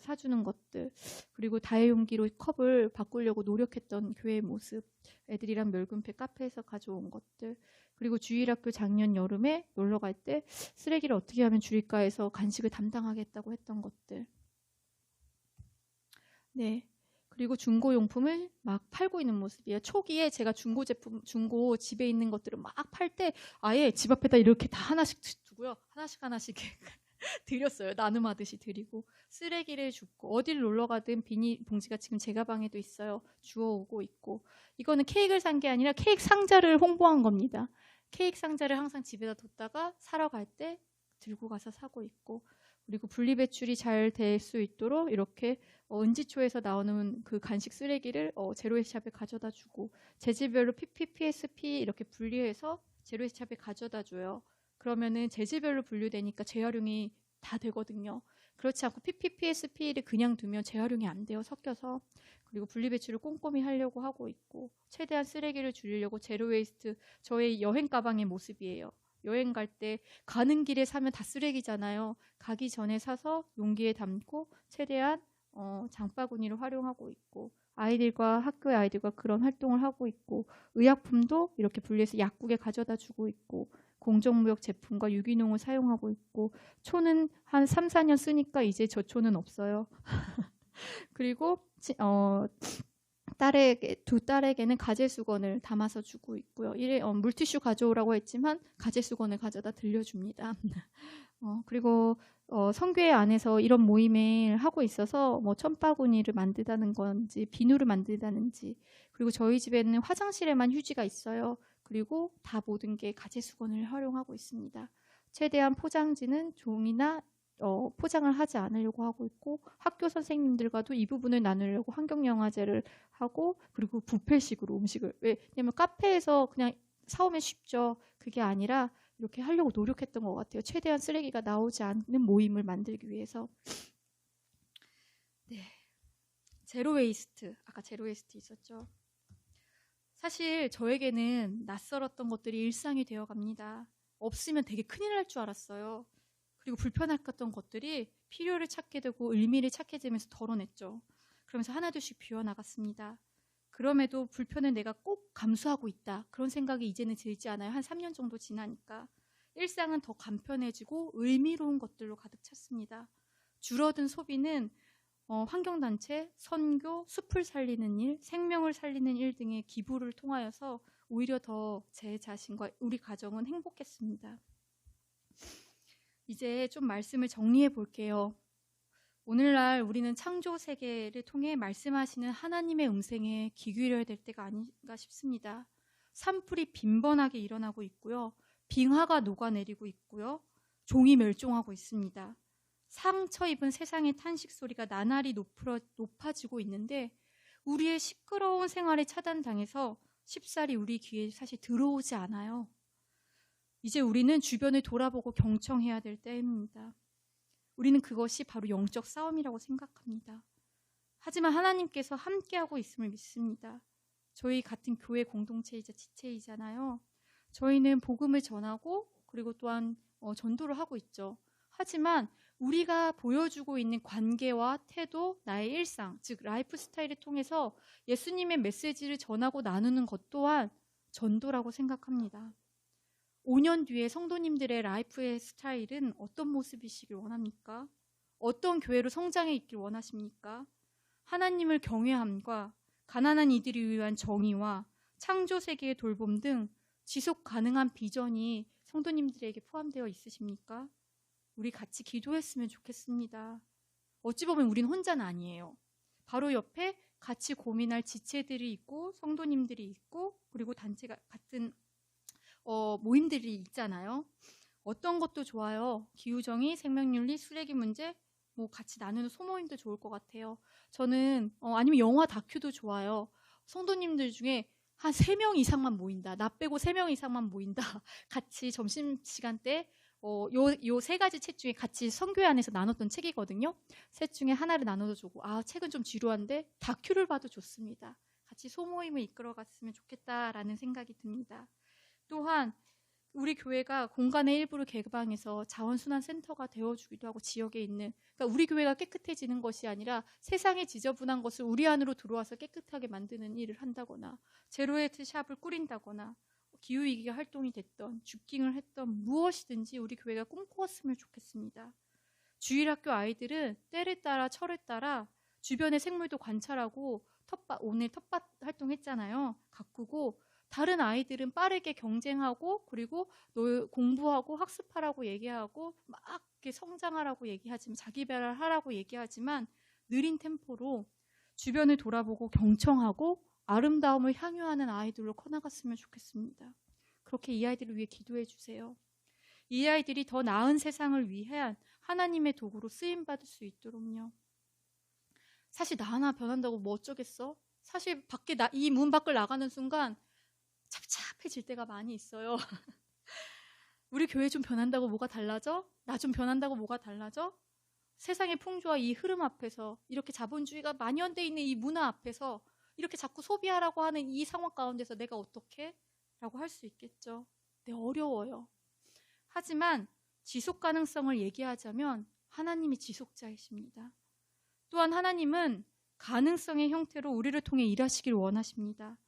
사주는 것들 그리고 다회용기로 컵을 바꾸려고 노력했던 교회의 모습 애들이랑 멸균패 카페에서 가져온 것들 그리고 주일학교 작년 여름에 놀러 갈 때 쓰레기를 어떻게 하면 줄일까 해서 간식을 담당하겠다고 했던 것들 네 그리고 중고용품을 막 팔고 있는 모습이에요. 초기에 제가 중고 집에 있는 것들을 막 팔 때 아예 집 앞에다 이렇게 다 하나씩 두고요. 하나씩 드렸어요. 나눔하듯이 드리고 쓰레기를 줍고 어딜 놀러 가든 비닐봉지가 지금 제 가방에도 있어요. 주워오고 있고 이거는 케이크를 산 게 아니라 케이크 상자를 홍보한 겁니다. 케이크 상자를 항상 집에다 뒀다가 사러 갈 때 들고 가서 사고 있고 그리고 분리배출이 잘 될 수 있도록 이렇게 은지초에서 나오는 그 간식 쓰레기를 제로웨이스트샵에 가져다 주고 재질별로 PPPSP 이렇게 분리해서 제로웨이스트샵에 가져다 줘요. 그러면은 재질별로 분류되니까 재활용이 다 되거든요. 그렇지 않고 PPPSP를 그냥 두면 재활용이 안 돼요. 섞여서. 그리고 분리배출을 꼼꼼히 하려고 하고 있고 최대한 쓰레기를 줄이려고 제로웨이스트 저의 여행 가방의 모습이에요. 여행 갈 때 가는 길에 사면 다 쓰레기잖아요. 가기 전에 사서 용기에 담고 최대한 장바구니를 활용하고 있고 학교의 아이들과 그런 활동을 하고 있고 의약품도 이렇게 분리해서 약국에 가져다 주고 있고 공정무역 제품과 유기농을 사용하고 있고 초는 한 3, 4년 쓰니까 이제 저 초는 없어요. 그리고 두 딸에게는 가재 수건을 담아서 주고 있고요. 물티슈 가져오라고 했지만 가재 수건을 가져다 들려줍니다. 그리고 성교회 안에서 이런 모임을 하고 있어서 뭐 천바구니를 만들다는 건지 비누를 만들다는지 그리고 저희 집에는 화장실에만 휴지가 있어요. 그리고 다 모든 게 가재 수건을 활용하고 있습니다. 최대한 포장지는 종이나 포장을 하지 않으려고 하고 있고 학교 선생님들과도 이 부분을 나누려고 환경영화제를 하고 그리고 뷔페식으로 음식을 왜냐면 카페에서 그냥 사오면 쉽죠. 그게 아니라 이렇게 하려고 노력했던 것 같아요. 최대한 쓰레기가 나오지 않는 모임을 만들기 위해서. 네, 제로웨이스트 아까 제로웨이스트 있었죠. 사실 저에게는 낯설었던 것들이 일상이 되어갑니다. 없으면 되게 큰일 날 줄 알았어요. 그리고 불편했던 것들이 필요를 찾게 되고 의미를 찾게 되면서 덜어냈죠. 그러면서 하나둘씩 비워나갔습니다. 그럼에도 불편을 내가 꼭 감수하고 있다. 그런 생각이 이제는 들지 않아요. 한 3년 정도 지나니까. 일상은 더 간편해지고 의미로운 것들로 가득 찼습니다. 줄어든 소비는 환경단체, 선교, 숲을 살리는 일, 생명을 살리는 일 등의 기부를 통하여서 오히려 더 제 자신과 우리 가정은 행복했습니다. 이제 좀 말씀을 정리해 볼게요. 오늘날 우리는 창조 세계를 통해 말씀하시는 하나님의 음성에 귀 기울여야 될 때가 아닌가 싶습니다. 산불이 빈번하게 일어나고 있고요. 빙하가 녹아내리고 있고요. 종이 멸종하고 있습니다. 상처 입은 세상의 탄식 소리가 나날이 높아지고 있는데 우리의 시끄러운 생활에 차단당해서 쉽사리 우리 귀에 사실 들어오지 않아요. 이제 우리는 주변을 돌아보고 경청해야 될 때입니다. 우리는 그것이 바로 영적 싸움이라고 생각합니다. 하지만 하나님께서 함께하고 있음을 믿습니다. 저희 같은 교회 공동체이자 지체이잖아요. 저희는 복음을 전하고 그리고 또한 전도를 하고 있죠. 하지만 우리가 보여주고 있는 관계와 태도, 나의 일상, 즉 라이프 스타일을 통해서 예수님의 메시지를 전하고 나누는 것 또한 전도라고 생각합니다. 5년 뒤에 성도님들의 라이프의 스타일은 어떤 모습이시길 원합니까? 어떤 교회로 성장해 있길 원하십니까? 하나님을 경외함과 가난한 이들을 위한 정의와 창조 세계의 돌봄 등 지속 가능한 비전이 성도님들에게 포함되어 있으십니까? 우리 같이 기도했으면 좋겠습니다. 어찌 보면 우린 혼자는 아니에요. 바로 옆에 같이 고민할 지체들이 있고 성도님들이 있고 그리고 단체가 같은 모임들이 있잖아요. 어떤 것도 좋아요. 기후정의, 생명윤리, 쓰레기 문제 뭐 같이 나누는 소모임도 좋을 것 같아요. 저는 아니면 영화 다큐도 좋아요. 성도님들 중에 한 3명 이상만 모인다. 나 빼고 3명 이상만 모인다. 같이 점심시간 때 요 3가지 책 중에 같이 선교회 안에서 나눴던 책이거든요. 셋 중에 하나를 나눠서 주고 책은 좀 지루한데 다큐를 봐도 좋습니다. 같이 소모임을 이끌어갔으면 좋겠다라는 생각이 듭니다. 또한 우리 교회가 공간의 일부를 개방해서 자원순환센터가 되어주기도 하고 지역에 있는 그러니까 우리 교회가 깨끗해지는 것이 아니라 세상에 지저분한 것을 우리 안으로 들어와서 깨끗하게 만드는 일을 한다거나 제로웨이트 샵을 꾸린다거나 기후위기 활동이 됐던 주킹을 했던 무엇이든지 우리 교회가 꿈꾸었으면 좋겠습니다. 주일학교 아이들은 때를 따라 철에 따라 주변의 생물도 관찰하고 오늘 텃밭 활동했잖아요. 가꾸고 다른 아이들은 빠르게 경쟁하고 그리고 공부하고 학습하라고 얘기하고 막 이렇게 성장하라고 얘기하지만 자기 발달하라고 얘기하지만 느린 템포로 주변을 돌아보고 경청하고 아름다움을 향유하는 아이들로 커나갔으면 좋겠습니다. 그렇게 이 아이들을 위해 기도해 주세요. 이 아이들이 더 나은 세상을 위한 하나님의 도구로 쓰임받을 수 있도록요. 사실 나 하나 변한다고 뭐 어쩌겠어? 사실 이 문 밖을 나가는 순간 찹찹해질 때가 많이 있어요. 우리 교회 좀 변한다고 뭐가 달라져? 나 좀 변한다고 뭐가 달라져? 세상의 풍조와 이 흐름 앞에서 이렇게 자본주의가 만연되어 있는 이 문화 앞에서 이렇게 자꾸 소비하라고 하는 이 상황 가운데서 내가 어떻게? 라고 할 수 있겠죠. 네, 어려워요. 하지만 지속 가능성을 얘기하자면 하나님이 지속자이십니다. 또한 하나님은 가능성의 형태로 우리를 통해 일하시길 원하십니다.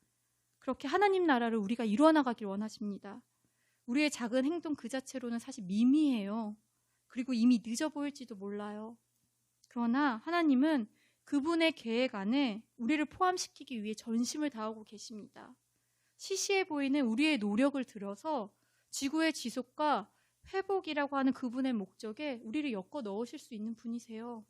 그렇게 하나님 나라를 우리가 이루어나가길 원하십니다. 우리의 작은 행동 그 자체로는 사실 미미해요. 그리고 이미 늦어 보일지도 몰라요. 그러나 하나님은 그분의 계획 안에 우리를 포함시키기 위해 전심을 다하고 계십니다. 시시해 보이는 우리의 노력을 들여서 지구의 지속과 회복이라고 하는 그분의 목적에 우리를 엮어 넣으실 수 있는 분이세요.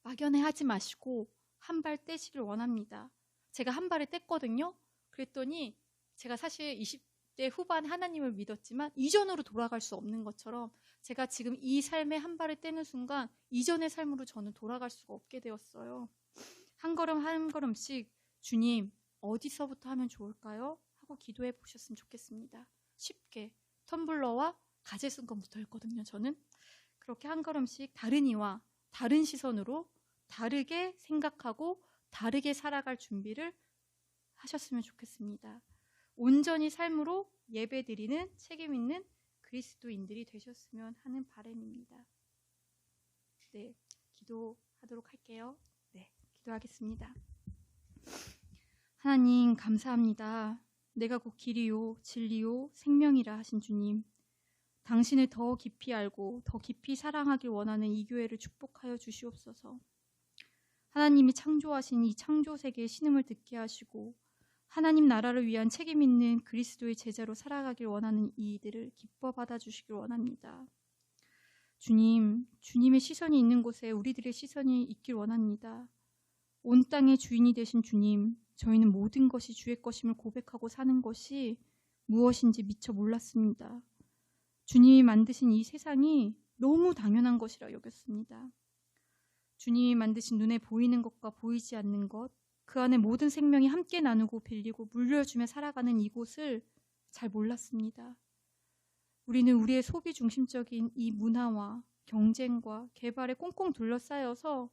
막연해 하지 마시고 한 발 떼시길 원합니다. 제가 한 발을 뗐거든요. 그랬더니 제가 사실 20대 후반 하나님을 믿었지만 이전으로 돌아갈 수 없는 것처럼 제가 지금 이 삶의 한 발을 떼는 순간 이전의 삶으로 저는 돌아갈 수가 없게 되었어요. 한 걸음 한 걸음씩 주님 어디서부터 하면 좋을까요? 하고 기도해 보셨으면 좋겠습니다. 쉽게 텀블러와 가재 순간부터 했거든요. 저는 그렇게 한 걸음씩 다른 이와 다른 시선으로 다르게 생각하고 다르게 살아갈 준비를 하셨으면 좋겠습니다. 온전히 삶으로 예배드리는 책임 있는 그리스도인들이 되셨으면 하는 바람입니다. 네, 기도하도록 할게요. 네, 기도하겠습니다. 하나님 감사합니다. 내가 곧 길이요 진리요 생명이라 하신 주님, 당신을 더 깊이 알고 더 깊이 사랑하길 원하는 이 교회를 축복하여 주시옵소서. 하나님이 창조하신 이 창조 세계의 신음을 듣게 하시고 하나님 나라를 위한 책임 있는 그리스도의 제자로 살아가길 원하는 이들을 기뻐 받아주시길 원합니다. 주님, 주님의 시선이 있는 곳에 우리들의 시선이 있길 원합니다. 온 땅의 주인이 되신 주님, 저희는 모든 것이 주의 것임을 고백하고 사는 것이 무엇인지 미처 몰랐습니다. 주님이 만드신 이 세상이 너무 당연한 것이라 여겼습니다. 주님이 만드신 눈에 보이는 것과 보이지 않는 것, 그 안에 모든 생명이 함께 나누고 빌리고 물려주며 살아가는 이곳을 잘 몰랐습니다. 우리는 우리의 소비 중심적인 이 문화와 경쟁과 개발에 꽁꽁 둘러싸여서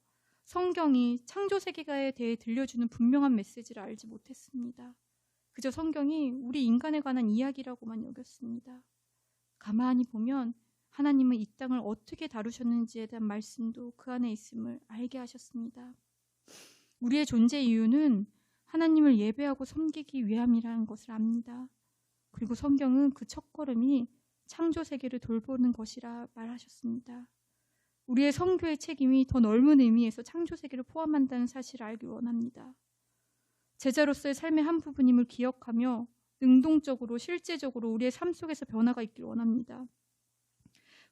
성경이 창조 세계에 대해 들려주는 분명한 메시지를 알지 못했습니다. 그저 성경이 우리 인간에 관한 이야기라고만 여겼습니다. 가만히 보면 하나님은 이 땅을 어떻게 다루셨는지에 대한 말씀도 그 안에 있음을 알게 하셨습니다. 우리의 존재 이유는 하나님을 예배하고 섬기기 위함이라는 것을 압니다. 그리고 성경은 그 첫걸음이 창조 세계를 돌보는 것이라 말하셨습니다. 우리의 선교의 책임이 더 넓은 의미에서 창조 세계를 포함한다는 사실을 알기 원합니다. 제자로서의 삶의 한 부분임을 기억하며 능동적으로 실제적으로 우리의 삶 속에서 변화가 있길 원합니다.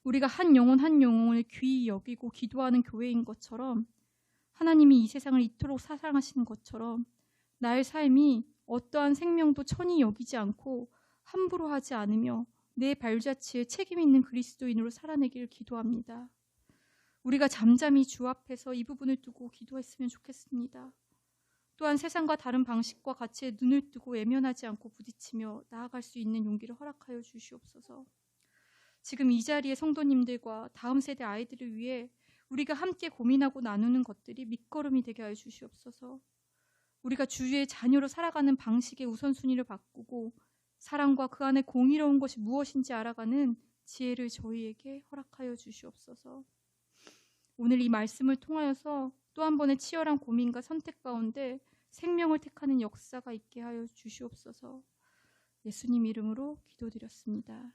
우리가 한 영혼을 귀히 여기고 기도하는 교회인 것처럼, 하나님이 이 세상을 이토록 사랑하시는 것처럼 나의 삶이 어떠한 생명도 천히 여기지 않고 함부로 하지 않으며 내 발자취에 책임 있는 그리스도인으로 살아내기를 기도합니다. 우리가 잠잠히 주 앞에서 이 부분을 두고 기도했으면 좋겠습니다. 또한 세상과 다른 방식과 가치에 눈을 뜨고 외면하지 않고 부딪히며 나아갈 수 있는 용기를 허락하여 주시옵소서. 지금 이 자리에 성도님들과 다음 세대 아이들을 위해 우리가 함께 고민하고 나누는 것들이 밑거름이 되게 하여 주시옵소서. 우리가 주의 자녀로 살아가는 방식의 우선순위를 바꾸고 사랑과 그 안에 공의로운 것이 무엇인지 알아가는 지혜를 저희에게 허락하여 주시옵소서. 오늘 이 말씀을 통하여서 또 한 번의 치열한 고민과 선택 가운데 생명을 택하는 역사가 있게 하여 주시옵소서. 예수님 이름으로 기도드렸습니다.